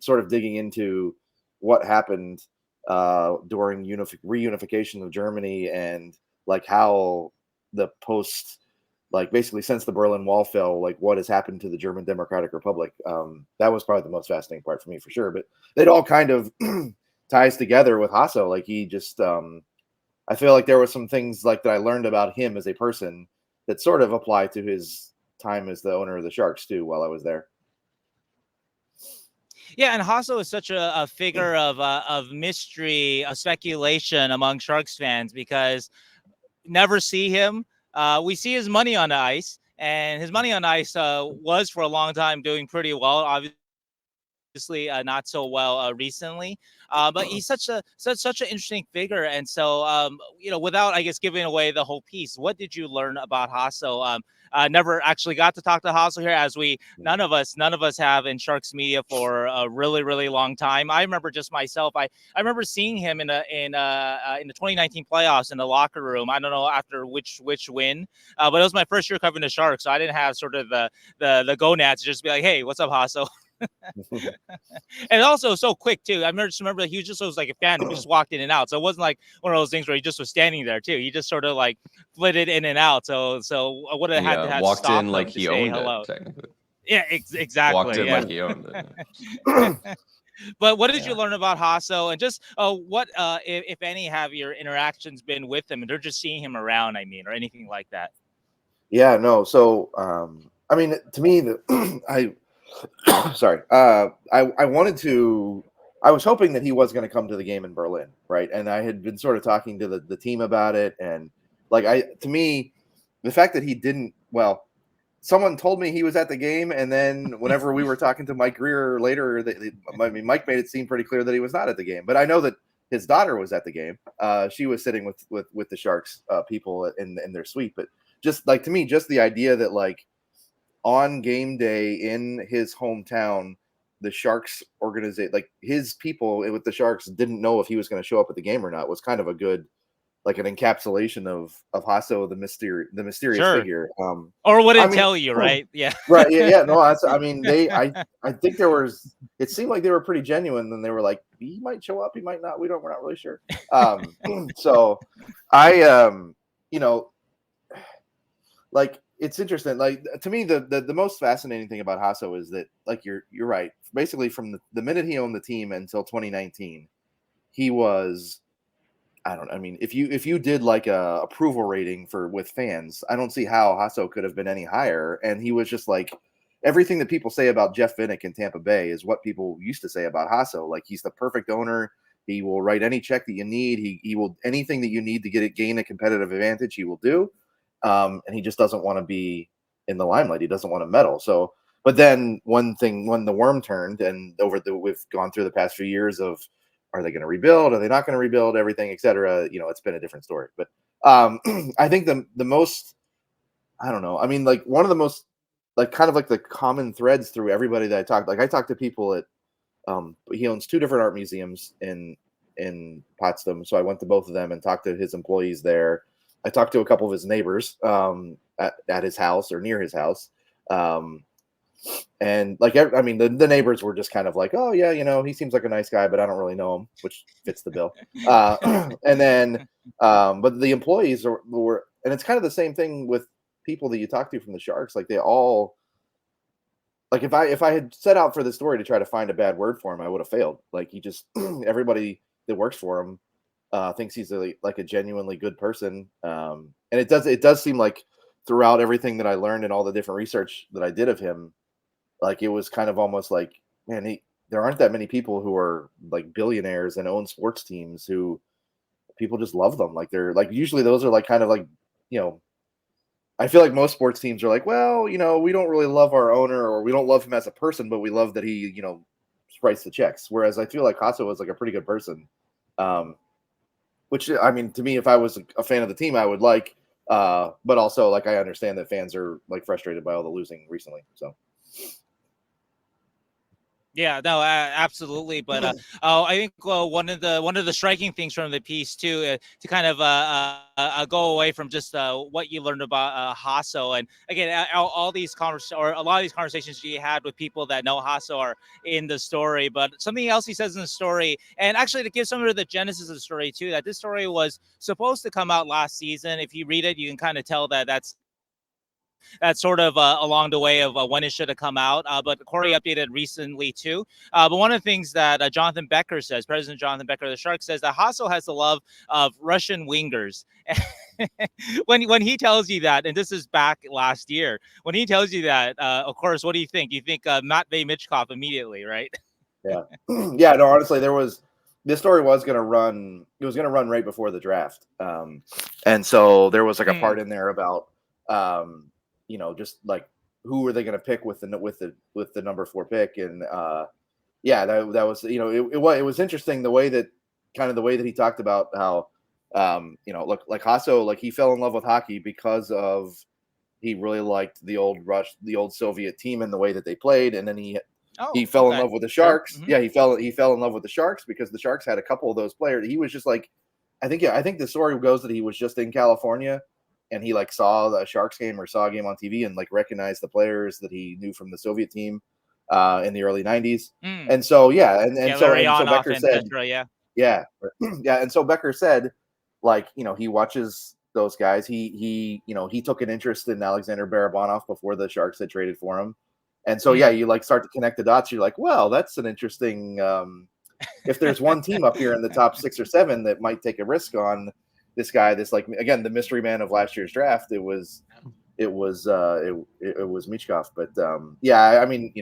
Speaker 3: sort of digging into what happened during reunification of Germany, and like how the like basically since the Berlin Wall fell, like what has happened to the German Democratic Republic. That was probably the most fascinating part for me, for sure. But it all kind of ties together with Hasso. Like he just, I feel like there were some things like that I learned about him as a person that sort of apply to his time as the owner of the Sharks too, while I was there.
Speaker 1: Yeah, and Hasso is such a figure of mystery, of speculation among Sharks fans, because never see him. We see his money on the ice, and his money on the ice was for a long time doing pretty well. Obviously, not so well recently, but he's such an interesting figure. And so, without, I guess, giving away the whole piece, what did you learn about Hasso? Never actually got to talk to Hasso here, as none of us have in Sharks media for a really, really long time. I remember just myself. I remember seeing him in the 2019 playoffs in the locker room. I don't know after which win, but it was my first year covering the Sharks, so I didn't have sort of the gonads to just be like, hey, what's up, Hasso? And also so quick too. I just remember that he was like a fan who just walked in and out. So it wasn't like one of those things where he just was standing there too. He just sort of like flitted in and out. So I would have had to have
Speaker 2: walked
Speaker 1: stop
Speaker 2: in like he owned it, technically.
Speaker 1: Yeah, exactly.
Speaker 2: Walked in like he owned it.
Speaker 1: But what did you
Speaker 3: Yeah.
Speaker 1: learn about Hasso, and just what, if any, have your interactions been with him, and they're just seeing him around? I mean, or anything like that.
Speaker 3: Yeah, no. So, I mean, to me, sorry, I wanted to. I was hoping that he was going to come to the game in Berlin, right? And I had been sort of talking to the team about it, and like to me, the fact that he didn't. Well, someone told me he was at the game, and then whenever we were talking to Mike Greer later, I mean, Mike made it seem pretty clear that he was not at the game. But I know that his daughter was at the game. She was sitting with the Sharks people in their suite, but just like to me, just the idea that like on game day in his hometown, the Sharks organization, like his people with the Sharks, didn't know if he was going to show up at the game or not, was kind of a good, like an encapsulation of Hasso, the mysterious
Speaker 1: Sure.
Speaker 3: figure.
Speaker 1: Or
Speaker 3: I
Speaker 1: wouldn't
Speaker 3: mean,
Speaker 1: tell you, right? Yeah.
Speaker 3: right? Yeah. No, I mean, I think there was. It seemed like they were pretty genuine, and they were like, he might show up, he might not. We're not really sure. So I, you know, like it's interesting. Like to me, the most fascinating thing about Hasso is that, like you're right. Basically, from the minute he owned the team until 2019, he was. I mean, if you did like a approval rating with fans, I don't see how Hasso could have been any higher. And he was just like everything that people say about Jeff Vinik in Tampa Bay is what people used to say about Hasso. Like he's the perfect owner. He will write any check that you need. He will anything that you need to gain a competitive advantage. He will do. And he just doesn't want to be in the limelight. He doesn't want to meddle. So, but then one thing when the worm turned, and we've gone through the past few years of, are they going to rebuild? Are they not going to rebuild? Everything, etc. It's been a different story. But I think the most, I don't know. I mean, like one of the most, like kind of like the common threads through everybody that I talked. Like I talked to people at, he owns 2 different art museums in Potsdam, so I went to both of them and talked to his employees there. I talked to a couple of his neighbors at his house or near his house. And like, I mean, the neighbors were just kind of like, oh yeah, he seems like a nice guy, but I don't really know him, which fits the bill. And then, but the employees were, and it's kind of the same thing with people that you talk to from the Sharks. Like they all, like if I had set out for the story to try to find a bad word for him, I would have failed. Like he just, everybody that works for him thinks he's like a genuinely good person. And it does seem like throughout everything that I learned and all the different research that I did of him, like it was kind of almost like, man, there aren't that many people who are like billionaires and own sports teams who people just love them. Like they're like, usually those are like kind of like, I feel like most sports teams are like, well, we don't really love our owner, or we don't love him as a person, but we love that he, writes the checks. Whereas I feel like Hasso was like a pretty good person. Which, I mean, to me, if I was a fan of the team, I would like, but also like, I understand that fans are like frustrated by all the losing recently. So.
Speaker 1: Yeah, no, absolutely. But I think one of the striking things from the piece too, to kind of go away from just what you learned about Hasso, and again, all these or a lot of these conversations you had with people that know Hasso are in the story. But something else he says in the story, and actually to give some of the genesis of the story too, that this story was supposed to come out last season. If you read it, you can kind of tell that's sort of along the way of when it should have come out. But Corey updated recently too. But one of the things that Jonathan Becker says, President Jonathan Becker of the Sharks, says that Hasso has the love of Russian wingers. when he tells you that, and this is back last year, when he tells you that, of course, what do you think? You think Matvei Michkov immediately, right?
Speaker 3: Yeah. Yeah, no, honestly, this story was going to run. It was going to run right before the draft. And so there was like a part in there about, just like who are they going to pick with the number 4 pick. And yeah, that was, it was interesting the way that he talked about how, look, like Hasso, like he fell in love with hockey because of, he really liked the old Soviet team and the way that they played. And then he fell in love with the Sharks.
Speaker 1: Sure. Mm-hmm.
Speaker 3: Yeah, he fell in love with the Sharks because the Sharks had a couple of those players. He was just like, I think the story goes that he was just in California and he like saw the Sharks game or saw a game on TV and like recognized the players that he knew from the Soviet team in the early 90s. And so so Becker said, yeah. And so Becker said, like, he watches those guys. He took an interest in Alexander Barabanov before the Sharks had traded for him. And so, yeah, you like start to connect the dots. You're like, well, that's an interesting. If there's one team up here in the top 6 or 7 that might take a risk on this guy, this like again the mystery man of last year's draft, it was Michkov. But yeah, I mean,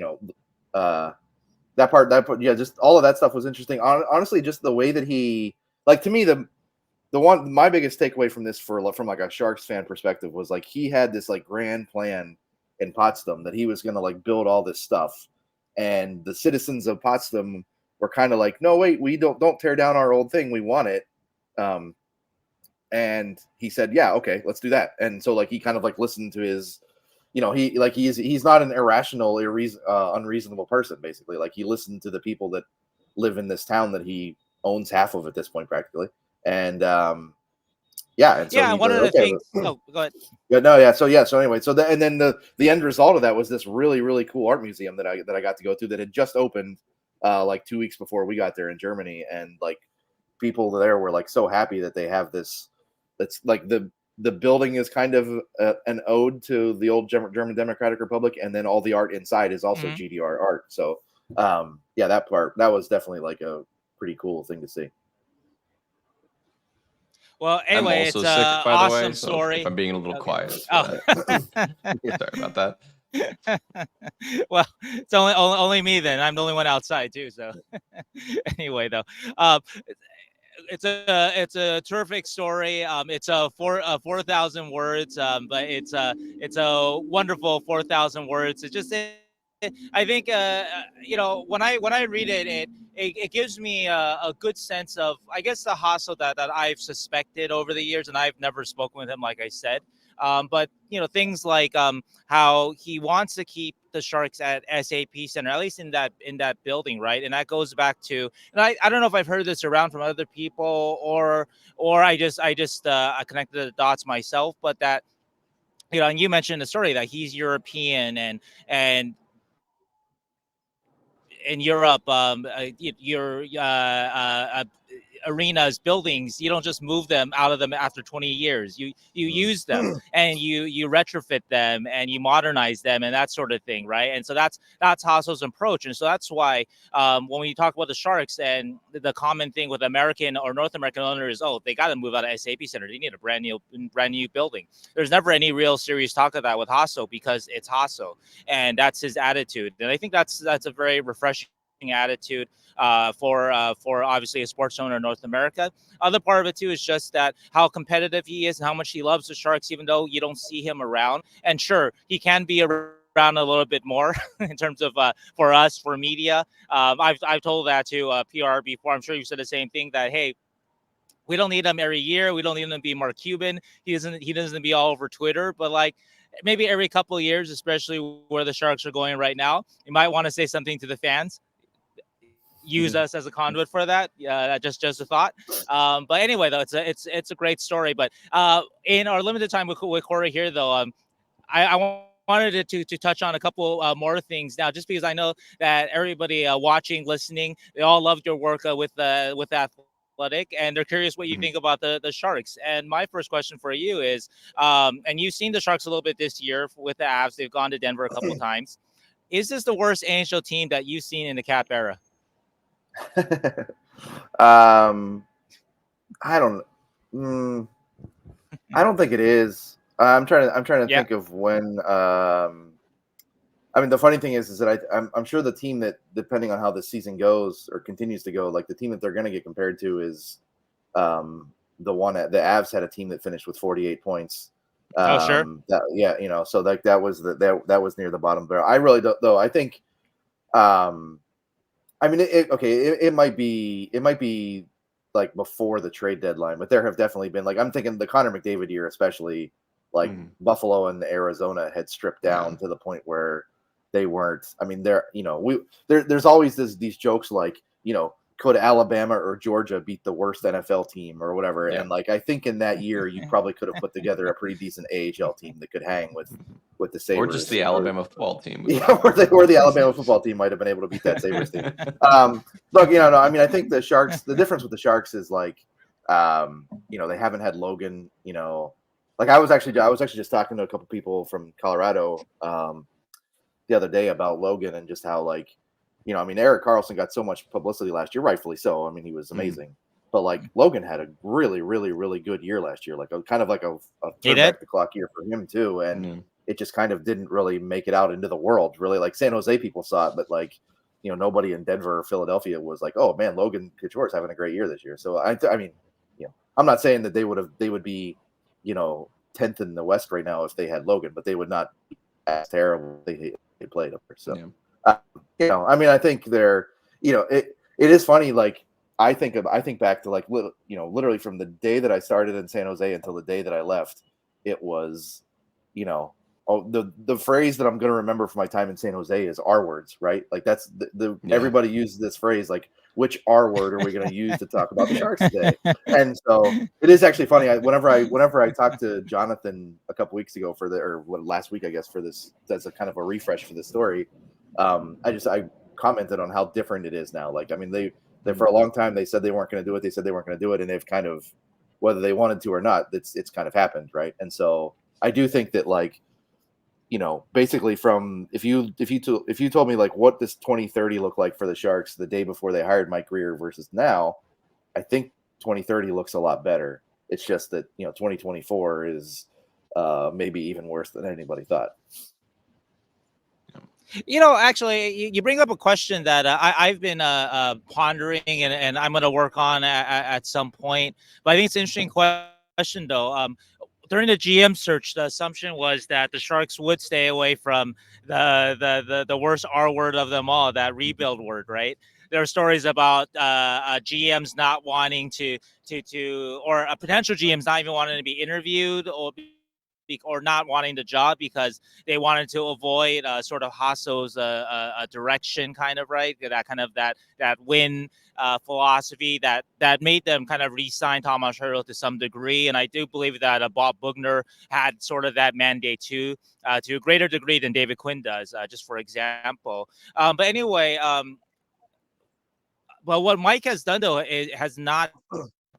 Speaker 3: that part, yeah, just all of that stuff was interesting. Honestly, just the way that he, like, to me, my biggest takeaway from this from like a Sharks fan perspective was like he had this like grand plan in Potsdam that he was going to like build all this stuff, and the citizens of Potsdam were kind of like, no, wait, we don't tear down our old thing, we want it. And he said, yeah, okay, let's do that. And so like he kind of like listened to his, he's not an irrational, unreasonable person, basically. Like he listened to the people that live in this town that he owns half of at this point, practically. And yeah, and so
Speaker 1: yeah, one of the things. Oh, go ahead.
Speaker 3: Yeah, no, yeah. So anyway, and then the end result of that was this really, really cool art museum that I got to go to that had just opened like 2 weeks before we got there in Germany, and like people there were like so happy that they have this. That's like the building is kind of an ode to the old German Democratic Republic, and then all the art inside is also GDR art. So yeah, that was definitely like a pretty cool thing to see.
Speaker 1: Well, anyway,
Speaker 2: I'm also
Speaker 1: it's
Speaker 2: sick, by
Speaker 1: awesome
Speaker 2: the way,
Speaker 1: story.
Speaker 2: So if I'm being a little quiet.
Speaker 1: Oh.
Speaker 2: Sorry about that.
Speaker 1: Well, it's only me then. I'm the only one outside too. So anyway, though, it's a terrific story. It's a 4,000 words, but it's a wonderful 4,000 words. It's just I think when I read it, it gives me a good sense of, I guess, the Hasso that I've suspected over the years, and I've never spoken with him, like I said. But things like how he wants to keep the Sharks at SAP Center, at least in that building, right? And that goes back to, and I don't know if I've heard this around from other people or I just I connected the dots myself, but that and you mentioned the story that he's European and in Europe, your arenas, buildings, you don't just move them out of them after 20 years. You use them and you retrofit them and you modernize them and that sort of thing, right? And so that's Hasso's approach. And so that's why when we talk about the Sharks, and the common thing with American or North American owners, they got to move out of SAP Center. They need a brand new building. There's never any real serious talk of that with Hasso because it's Hasso, and that's his attitude. And I think that's a very refreshing attitude for obviously a sports owner in North America. Other part of it too is just that how competitive he is and how much he loves the Sharks, even though you don't see him around. And sure, he can be around a little bit more in terms of for us, for media. I've told that to PR before. I'm sure you said the same thing, that hey, we don't need him every year. We don't need him to be Mark Cuban. He doesn't be all over Twitter, but like maybe every couple of years, especially where the Sharks are going right now, you might want to say something to the fans. Use us as a conduit for that. Just a thought. But anyway, though, it's a great story. But in our limited time with Corey here, though, I wanted to touch on a couple more things now, just because I know that everybody watching, listening, they all loved your work with Athletic, and they're curious what you think about the Sharks. And my first question for you is, and you've seen the Sharks a little bit this year with the Avs. They've gone to Denver a couple of times. Is this the worst NHL team that you've seen in the Cap era?
Speaker 3: I don't think it is. I'm trying to think of when. I mean, the funny thing is that I'm sure the team that, depending on how the season goes or continues to go, like the team that they're going to get compared to is the Avs had a team that finished with 48 points.
Speaker 1: Sure.
Speaker 3: So like that was near the bottom there. I really don't, though. I think. I mean, it might be like before the trade deadline, but there have definitely been, like, I'm thinking the Connor McDavid year, especially, like Buffalo and Arizona had stripped down to the point where they weren't. I mean, there's always these jokes like, could Alabama or Georgia beat the worst NFL team or whatever? Yeah. And like, I think in that year, you probably could have put together a pretty decent AHL team that could hang with the Sabres.
Speaker 2: Or just the Alabama football team.
Speaker 3: Yeah, or the Alabama football team might have been able to beat that Sabres team. Look, no, I mean, I think the Sharks, the difference with the Sharks is like, they haven't had Logan, like I was actually just talking to a couple people from Colorado, the other day about Logan and just how, like, I mean, Erik Karlsson got so much publicity last year, rightfully so. I mean, he was amazing. But like Logan had a really, really, really good year last year, like a kind of like a turn back the clock year for him too. And it just kind of didn't really make it out into the world, really. Like San Jose people saw it, but like, nobody in Denver or Philadelphia was like, oh man, Logan Couture is having a great year this year. So I mean, I'm not saying that they would be, 10th in the West right now if they had Logan, but they would not be as terrible if they played up there. So, I mean, I think they're, it is funny. Like I think back to like, literally from the day that I started in San Jose until the day that I left, it was, the phrase that I'm going to remember from my time in San Jose is R words, right? Like that's everybody uses this phrase, like, which R word are we going to use to talk about the Sharks today? And so it is actually funny. Whenever I talked to Jonathan a couple weeks ago last week, I guess, for this, that's a kind of a refresh for the story. I commented on how different it is now. Like, I mean, they for a long time, they said they weren't going to do it. They said they weren't going to do it. And they've kind of, whether they wanted to or not, it's kind of happened. Right. And so I do think that, like, basically from if you told me like what does 2030 look like for the Sharks the day before they hired Mike Grier versus now, I think 2030 looks a lot better. It's just that 2024 is maybe even worse than anybody thought.
Speaker 1: Actually, you bring up a question that I've been pondering and I'm going to work on at some point. But I think it's an interesting question, though. During the GM search, the assumption was that the Sharks would stay away from the worst R word of them all, that rebuild word, right? There are stories about GMs not wanting to or potential GMs not even wanting to be interviewed or not wanting the job because they wanted to avoid sort of Hasso's direction, kind of, right? That kind of that win philosophy that made them kind of re-sign Tomas Hertl to some degree. And I do believe that Bob Bugner had sort of that mandate too, to a greater degree than David Quinn does, just for example. But anyway, but what Mike has done, though, has not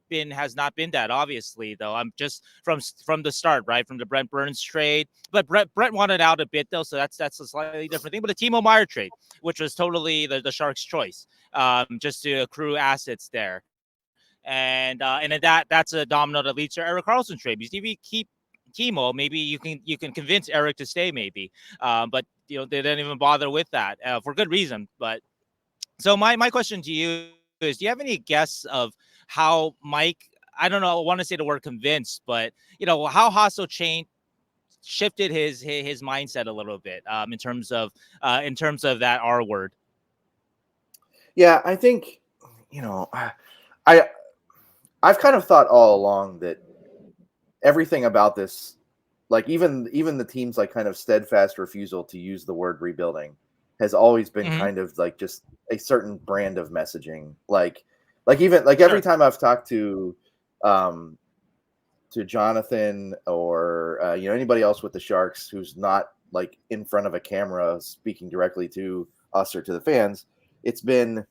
Speaker 1: been that, obviously, though. I'm just from the start, right, from the Brent Burns trade. But Brent wanted out a bit, though, so that's a slightly different thing. But the Timo Meier trade, which was totally the Sharks' choice, just to accrue assets there, and then that's a domino that leads to Erik Karlsson trade, because if you keep Timo, maybe you can convince Erik to stay, maybe, but they didn't even bother with that for good reason. But so my question to you is, do you have any guess of how Mike, I don't know, I want to say the word convinced, but how Hasso shifted his mindset a little bit in terms of that R word?
Speaker 3: Yeah, I think I've kind of thought all along that everything about this, like even the team's like kind of steadfast refusal to use the word rebuilding, has always been kind of like just a certain brand of messaging. Like even like every time I've talked to Jonathan or anybody else with the Sharks who's not like in front of a camera speaking directly to us or to the fans, it's been,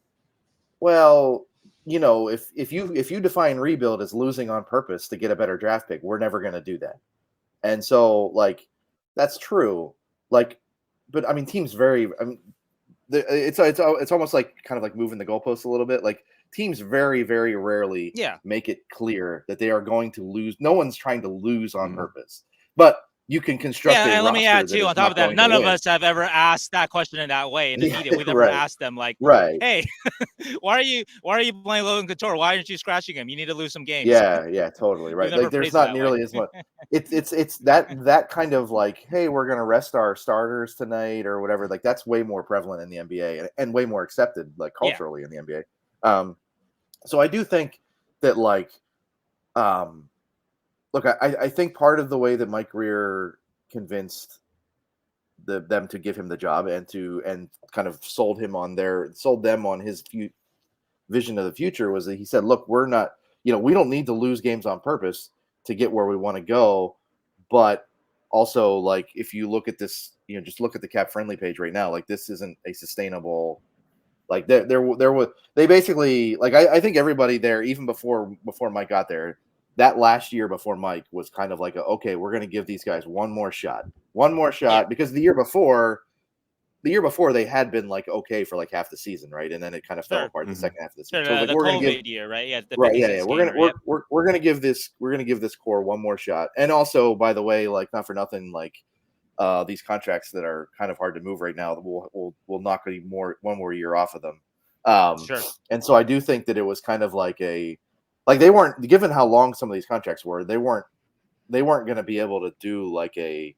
Speaker 3: well, if you define rebuild as losing on purpose to get a better draft pick, we're never going to do that. And so, like, that's true. Like, but I mean, teams it's almost like kind of like moving the goalposts a little bit. Like, teams very, very rarely make it clear that they are going to lose. No one's trying to lose on purpose, but you can construct.
Speaker 1: Yeah, and let me add too, on top of that, none of us have ever asked that question in that way in the media. We've never asked them like, hey, why are you playing Logan Couture? Why aren't you scratching him? You need to lose some games.
Speaker 3: Yeah, totally right. Like, there's not nearly as much. It's that kind of like, hey, we're gonna rest our starters tonight or whatever. Like, that's way more prevalent in the NBA and way more accepted, like, culturally in the NBA. So I do think that, like, look, I think part of the way that Mike Grier convinced them to give him the job and kind of sold them on his vision of the future was that he said, look, we're not, we don't need to lose games on purpose to get where we want to go. But also, like, if you look at this, just look at the cap friendly page right now, like, this isn't a sustainable, like, they basically, like, I think everybody there, even before Mike got there, that last year before Mike was kind of like, okay, we're going to give these guys one more shot, because the year before, the year before they had been like okay for like half the season, right? And then it kind of fell apart the second half of the season. So
Speaker 1: The,
Speaker 3: like
Speaker 1: the
Speaker 3: we're gonna
Speaker 1: COVID
Speaker 3: give
Speaker 1: year, right? Yeah, the
Speaker 3: right,
Speaker 1: 56
Speaker 3: we're
Speaker 1: gamer, yep.
Speaker 3: gonna give this core one more shot. And also, by the way, like not for nothing, like these contracts that are kind of hard to move right now, we'll knock one more year off of them.
Speaker 1: Sure.
Speaker 3: And so I do think that it was kind of like they weren't, given how long some of these contracts were, they weren't going to be able to do like a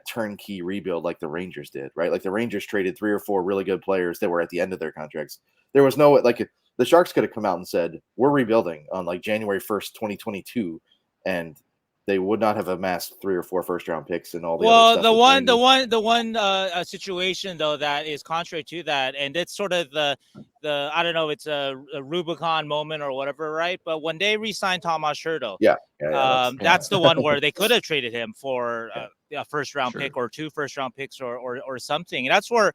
Speaker 3: turnkey rebuild like the Rangers did, right? Like the Rangers traded 3 or 4 really good players that were at the end of their contracts. There was no like the Sharks could have come out and said we're rebuilding on like January 1st, 2022, and they would not have amassed 3 or 4 first round picks and all the other stuff.
Speaker 1: The one situation though that is contrary to that, and it's sort of the I don't know, it's a Rubicon moment or whatever, right? But when they re-signed Tomas Hertl, that's the one where they could have traded him for a first round pick or 2 first round picks or something. And that's where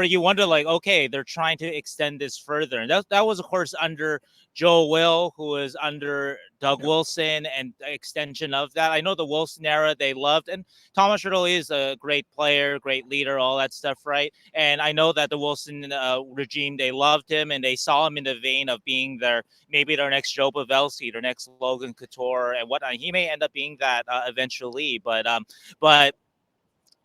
Speaker 1: you wonder, like, okay, they're trying to extend this further. And that was, of course, under Joe Will, who was under Doug Wilson, and extension of that. I know the Wilson era they loved, and Tomas Hertl is a great player, great leader, all that stuff, right? And I know that the Wilson regime, they loved him, and they saw him in the vein of being maybe their next Joe Pavelski, their next Logan Couture, and whatnot. He may end up being that eventually, but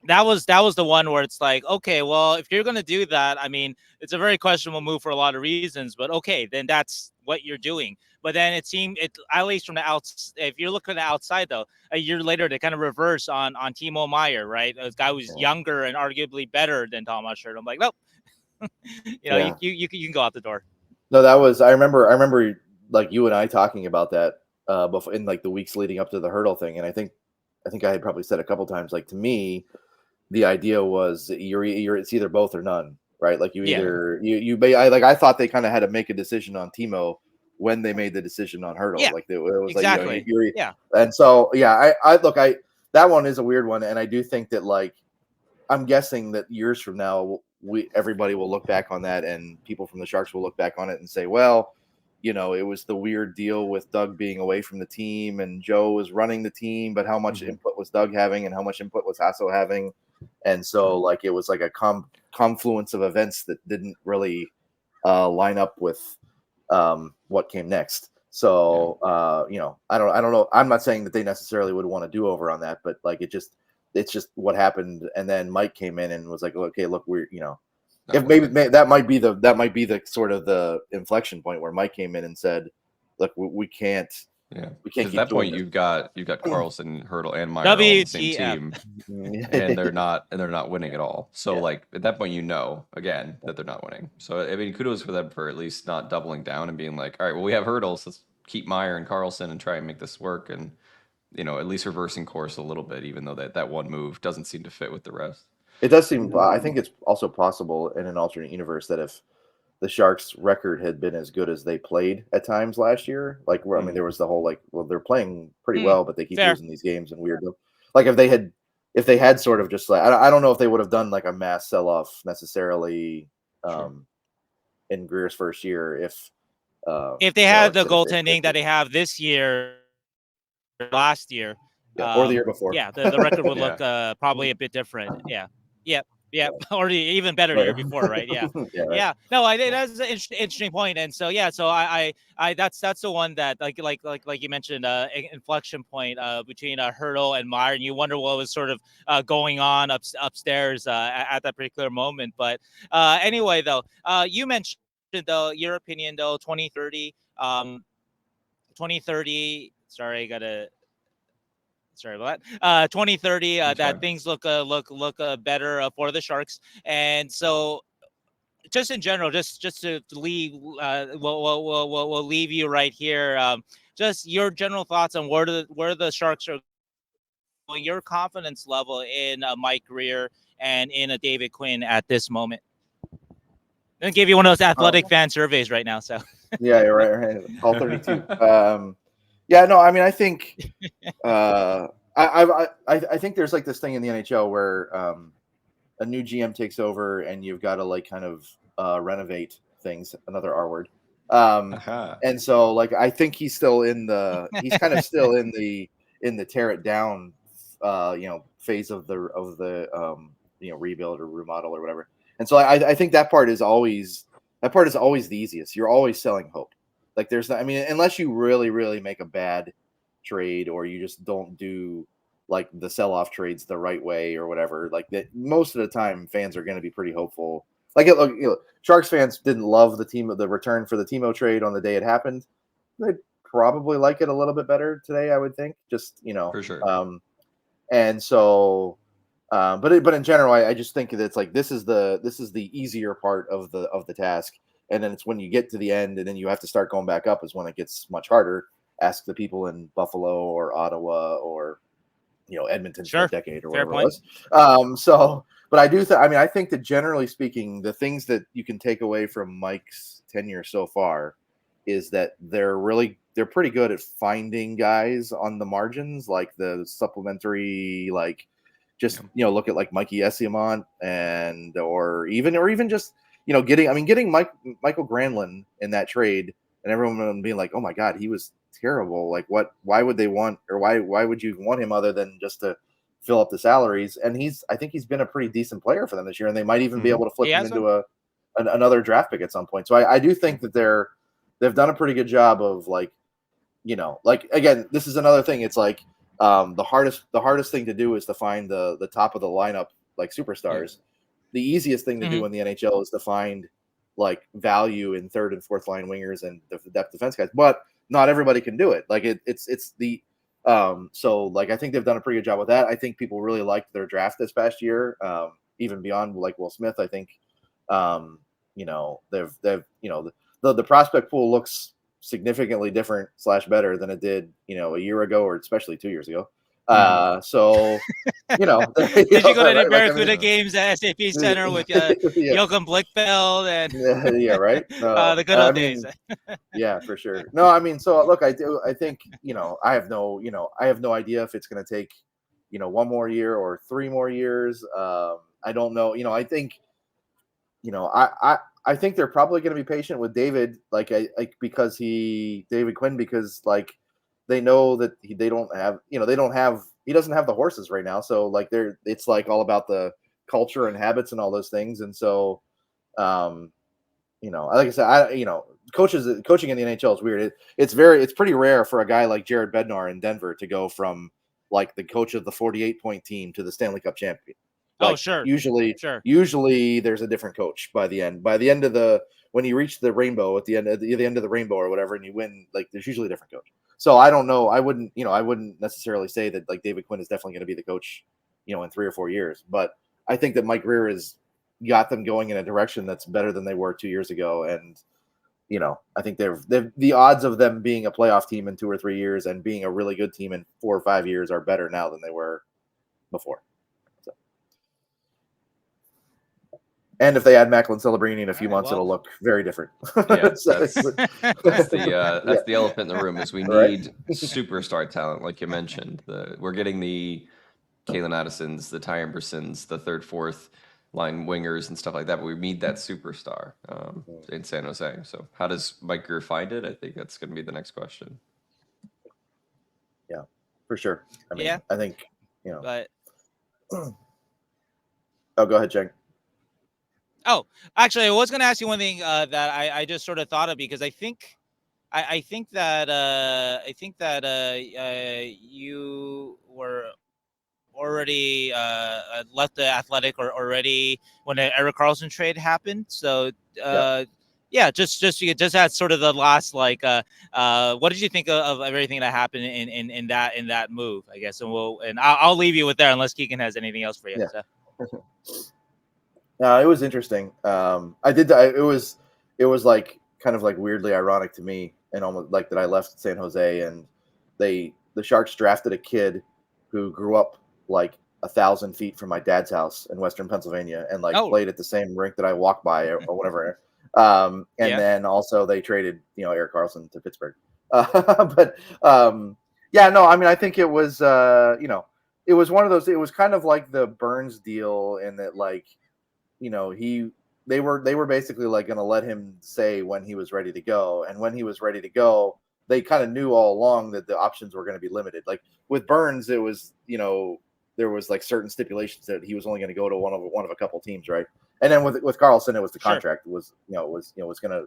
Speaker 1: that was the one where it's like, okay, well, if you're going to do that, I mean, it's a very questionable move for a lot of reasons, but okay, then that's what you're doing. But then it seemed, at least from the outside, if you're looking at the outside, though, a year later, they kind of reverse on Timo Meier, right? A guy who's younger and arguably better than Tomas Hertl. I'm like, nope, you can go out the door.
Speaker 3: No, that was, I remember like you and I talking about that before in like the weeks leading up to the Hertl thing. And I think I had probably said a couple times, like, to me, the idea was that it's either both or none, right? Like you either I thought they kind of had to make a decision on Timo when they made the decision on Hertl. Like it was
Speaker 1: exactly.
Speaker 3: like, and so I look, that one is a weird one, and I do think that, like, I'm guessing that years from now everybody will look back on that, and people from the Sharks will look back on it and say, well, it was the weird deal with Doug being away from the team and Joe was running the team, but how much input was Doug having and how much input was Hasso having? And so, like, it was like a confluence of events that didn't really line up with what came next. So, I don't know. I'm not saying that they necessarily would want to do over on that, but like, it's just what happened. And then Mike came in and was like, okay, look, we're, if maybe that might be the sort of the inflection point where Mike came in and said, look, we can't.
Speaker 2: Yeah,
Speaker 3: we can't.
Speaker 2: At that point, you've got Karlsson, Hertl, and Meier on the same team, and they're not winning at all. So like at that point, again that they're not winning. So I mean, kudos for them for at least not doubling down and being like, all right, well, we have Hertl, so let's keep Meier and Karlsson and try and make this work, and at least reversing course a little bit, even though that one move doesn't seem to fit with the rest.
Speaker 3: It does seem. I think it's also possible in an alternate universe that if the Sharks' record had been as good as they played at times last year, like, I mean, there was the whole, like, well, they're playing pretty well, but they keep losing these games and weird. Like, if they had sort of just like, I don't know if they would have done like a mass sell-off necessarily in Greer's first year if
Speaker 1: they had the goaltending that they have this year, last year,
Speaker 3: or the year before.
Speaker 1: Yeah, the record would look probably a bit different. Yeah, or even better the year before, right? Yeah. No, I think that's an interesting point. And so so I that's the one that like you mentioned, inflection point between Hertl and Meier, and you wonder what was sort of going on upstairs at that particular moment. But anyway, though, you mentioned though your opinion though 2030. Sorry, Sorry about that. 2030, that things look better for the Sharks, and so just in general, just to leave, we'll leave you right here. Just your general thoughts on where the Sharks are going, your confidence level in Mike Grier and in a David Quinn at this moment. I'm gonna give you one of those athletic fan surveys right now. So
Speaker 3: you're right. All 32. Yeah, no, I mean, I think I think there's like this thing in the NHL where a new GM takes over and you've got to like kind of renovate things, another R word. And so like I think he's kind of still in the tear it down phase of the rebuild or remodel or whatever. And so I think that part is always the easiest. You're always selling hope. Like there's not, I mean, unless you really, really make a bad trade or you just don't do like the sell-off trades the right way or whatever, like that most of the time fans are going to be pretty hopeful. Like Sharks fans didn't love the return for the Timo trade on the day it happened. They'd probably like it a little bit better today, I would think. Just
Speaker 2: For sure.
Speaker 3: And so, but in general, I just think that it's like this is the easier part of the task, and then it's when you get to the end, and then you have to start going back up is when it gets much harder. Ask the people in Buffalo or Ottawa or Edmonton for a decade or whatever it was. But I think that generally speaking, the things that you can take away from Mike's tenure so far is that they're pretty good at finding guys on the margins, like the supplementary, like just look at like Mikey Esiamont or even just getting Michael Granlund in that trade, and everyone being like, oh my god, he was terrible. Like why would they want, or why would you want him other than just to fill up the salaries? And I think he's been a pretty decent player for them this year, and they might even be able to flip him into another draft pick at some point. So I do think that they've done a pretty good job of like again, this is another thing. It's like the hardest thing to do is to find the top of the lineup like superstars. The easiest thing to do in the NHL is to find like value in third and fourth line wingers and the depth defense guys, but not everybody can do it. Like it's the so like I think they've done a pretty good job with that. I think people really liked their draft this past year, even beyond like Will Smith. I think they've the prospect pool looks significantly different / better than it did a year ago, or especially 2 years ago. So
Speaker 1: did you go to the Barracuda games at SAP Center with Joachim Blichfeld and
Speaker 3: right?
Speaker 1: The good old days.
Speaker 3: Yeah, for sure. No, I mean, so look, I think I have no idea if it's going to take 1 more year or 3 more years. I don't know. I think I think they're probably going to be patient with David, David Quinn, because like they know that he doesn't have the horses right now. So like it's like all about the culture and habits and all those things. And so, like I said, coaching in the NHL is weird. It's pretty rare for a guy like Jared Bednar in Denver to go from like the coach of the 48-point team to the Stanley Cup champion. Like,
Speaker 1: sure.
Speaker 3: Usually there's a different coach by the end. By the end of when you reach the rainbow at the end of the rainbow or whatever, and you win, like there's usually a different coach. So I don't know. I wouldn't necessarily say that like David Quinn is definitely going to be the coach, in 3 or 4 years. But I think that Mike Grier has got them going in a direction that's better than they were 2 years ago. And I think they've the odds of them being a playoff team in 2 or 3 years and being a really good team in 4 or 5 years are better now than they were before. And if they add Macklin Celebrini in a few months, it'll look very different.
Speaker 2: Yeah, that's the elephant in the room is we need superstar talent, like you mentioned. We're getting the Kalen Addisons, the Ty Embersons, the third, fourth line wingers and stuff like that, but we need that superstar in San Jose. So how does Mike Grier find it? I think that's going to be the next question.
Speaker 3: Yeah, for sure. I mean, I think,
Speaker 1: But
Speaker 3: oh, go ahead, Sheng.
Speaker 1: Oh, actually, I was going to ask you one thing that I just sort of thought of, because I think that you were already left the Athletic or already when the Erik Karlsson trade happened. So just at sort of the last what did you think of everything that happened in that move? I guess, and I'll leave you with there unless Keegan has anything else for you.
Speaker 3: Yeah. So. It was interesting. It was like kind of like weirdly ironic to me, and almost like that I left San Jose, and the Sharks drafted a kid who grew up like 1,000 feet from my dad's house in Western Pennsylvania, and played at the same rink that I walked by or whatever. Then also they traded Erik Karlsson to Pittsburgh. I think it was it was one of those. It was kind of like the Burns deal in that they were basically like going to let him say when he was ready to go, and when he was ready to go, they kind of knew all along that the options were going to be limited. Like with Burns, it was there was like certain stipulations that he was only going to go to one of a couple teams, right? And then with Carlson, it was the contract was going to.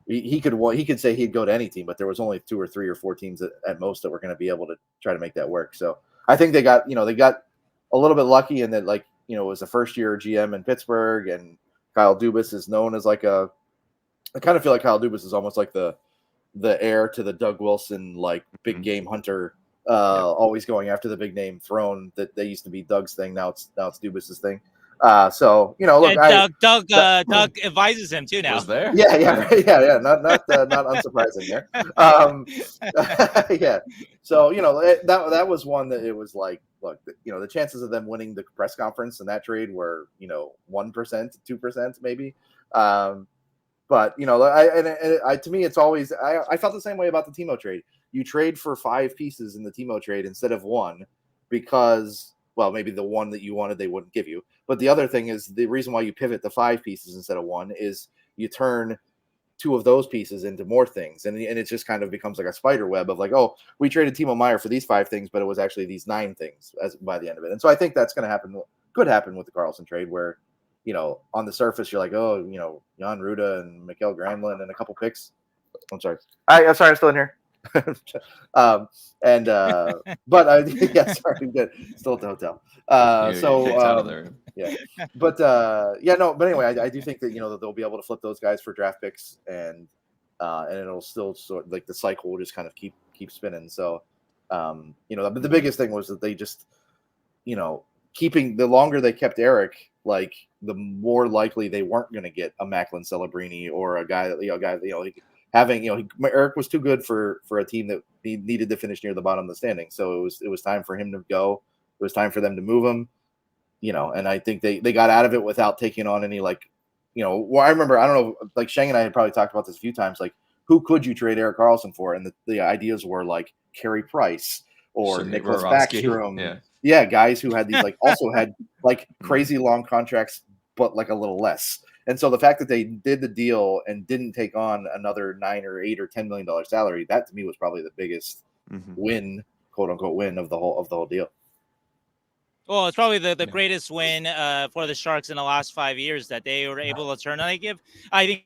Speaker 3: He could say he'd go to any team, but there was only 2 or 3 or 4 teams at most that were going to be able to try to make that work. So I think they got a little bit lucky in that, like, it was a first year GM in Pittsburgh, and Kyle Dubas is known as like I kind of feel like Kyle Dubas is almost like the heir to the Doug Wilson, like big game hunter, always going after the big name throne that they used to be Doug's thing. Now it's Dubas's thing. So look,
Speaker 1: and Doug advises him too now.
Speaker 2: Was there?
Speaker 3: Yeah. Not unsurprising there. Yeah. So that was one that it was like, look, the chances of them winning the press conference in that trade were 1%, 2% maybe. But to me, it's always I felt the same way about the Timo trade. You trade for 5 pieces in the Timo trade instead of 1 because, well, maybe the one that you wanted they wouldn't give you. But the other thing is the reason why you pivot to 5 pieces instead of 1 is you turn 2 of those pieces into more things, and it just kind of becomes like a spider web of like, oh, we traded Timo Meier for these 5 things, but it was actually these 9 things by the end of it. And so I think that's going to happen. Could happen with the Carlson trade where, on the surface you're like, oh, Jan Ruda and Mikael Granlund and a couple picks. I'm sorry, I'm still in here. But sorry, good. Still at the hotel.
Speaker 2: Out of there.
Speaker 3: Yeah, but anyway, I do think that that they'll be able to flip those guys for draft picks, and it'll still sort of like the cycle will just kind of keep spinning. So, but the biggest thing was that they just, keeping the longer they kept Eric, like the more likely they weren't going to get a Macklin Celebrini or a guy that having Eric was too good for a team that needed to finish near the bottom of the standing. So it was time for him to go. It was time for them to move him. And I think they got out of it without taking on any I remember, I don't know, like Sheng and I had probably talked about this a few times, like who could you trade Erik Karlsson for? And the ideas were like Carey Price or Nicholas Backstrom. Yeah, guys who had these also had like crazy long contracts, but like a little less. And so the fact that they did the deal and didn't take on another $9 or $8 or $10 million salary, that to me was probably the biggest win, quote unquote, win of the whole deal.
Speaker 1: Well, it's probably the greatest win for the Sharks in the last 5 years that they were able to turn. And I think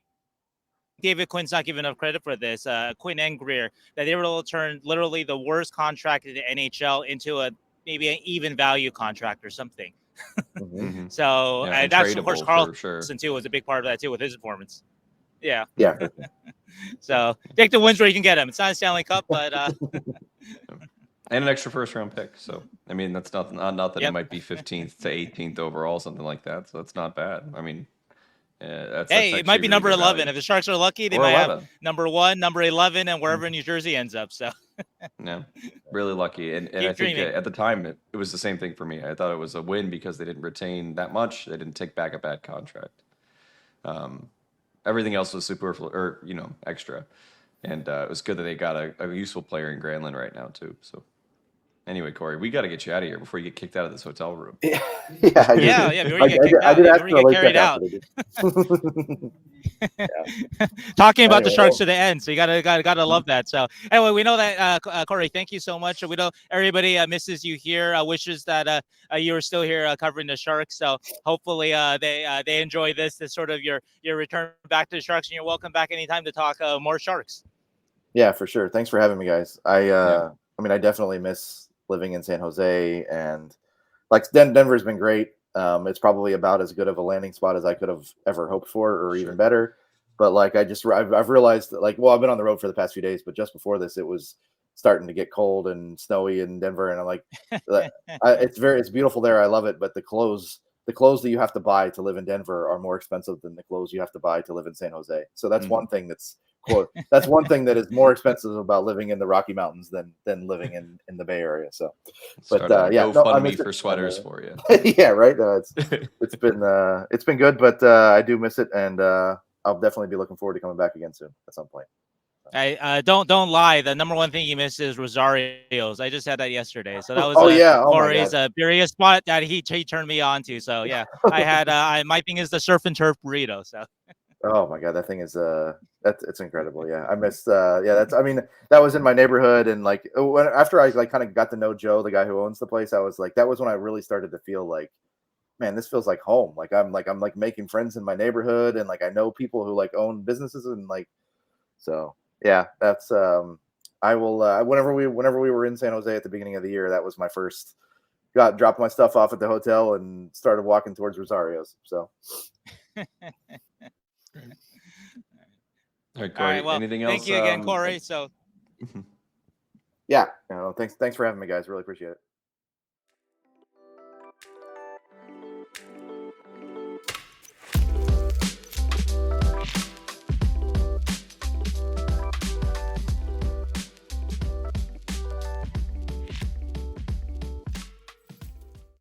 Speaker 1: David Quinn's not giving enough credit for this. Quinn and Greer, that they were able to turn literally the worst contract in the NHL into maybe an even value contract or something. So that's of course Karlsson too was a big part of that too with his performance. Yeah. So take the wins where you can get them. It's not a Stanley Cup, but
Speaker 2: and an extra first-round pick. So I mean, that's not that it might be 15th to 18th overall, something like that. So that's not bad. I mean, that's
Speaker 1: it might be number 11.
Speaker 2: Value.
Speaker 1: If the Sharks are lucky, they might have number 1, number 11, and wherever New Jersey ends up. So
Speaker 2: really lucky. And I think at the time it was the same thing for me. I thought it was a win because they didn't retain that much. They didn't take back a bad contract. Everything else was superfluous or extra. And it was good that they got a useful player in Granlund right now too. So anyway, Corey, we got to get you out of here before you get kicked out of this hotel room.
Speaker 1: Yeah. Before you get kicked out, before you get carried out. Talking about the Sharks to the end, so you gotta love that. So anyway, we know that Corey, thank you so much. We know everybody misses you here. Wishes that you were still here covering the Sharks. So hopefully they enjoy this sort of your return back to the Sharks, and you're welcome back anytime to talk more Sharks.
Speaker 3: Yeah, for sure. Thanks for having me, guys. I mean, I definitely miss living in San Jose, and like Denver's been great. It's probably about as good of a landing spot as I could have ever hoped for, or even better. But like, I've realized that, like, well, I've been on the road for the past few days, but just before this, it was starting to get cold and snowy in Denver, and I'm like, it's beautiful there. I love it, but the clothes that you have to buy to live in Denver are more expensive than the clothes you have to buy to live in San Jose. So that's one thing that's one thing that is more expensive about living in the Rocky Mountains than living in the Bay Area. So, but
Speaker 2: GoFundMe for sweaters for you.
Speaker 3: Yeah, right. It's been good, but I do miss it, and I'll definitely be looking forward to coming back again soon at some point.
Speaker 1: I don't lie. The number one thing you miss is Rosario's. I just had that yesterday, so that was Corey's Birria spot that he turned me on to. So yeah, I had my thing is the surf and turf burrito. So
Speaker 3: Oh my God, that thing is it's incredible. Yeah, I missed. I mean, that was in my neighborhood, and like after I like kind of got to know Joe, the guy who owns the place, I was like, that was when I really started to feel like, man, this feels like home. Like I'm making friends in my neighborhood, and like I know people who like own businesses, and like so yeah, that's I will whenever we were in San Jose at the beginning of the year, that was my first dropped my stuff off at the hotel and started walking towards Rosario's. So.
Speaker 2: All right,
Speaker 4: All right.
Speaker 2: Corey.
Speaker 4: Well,
Speaker 2: Anything
Speaker 4: thank
Speaker 2: else?
Speaker 4: you again, Corey. So
Speaker 3: Yeah, thanks for having me, guys. Really appreciate it.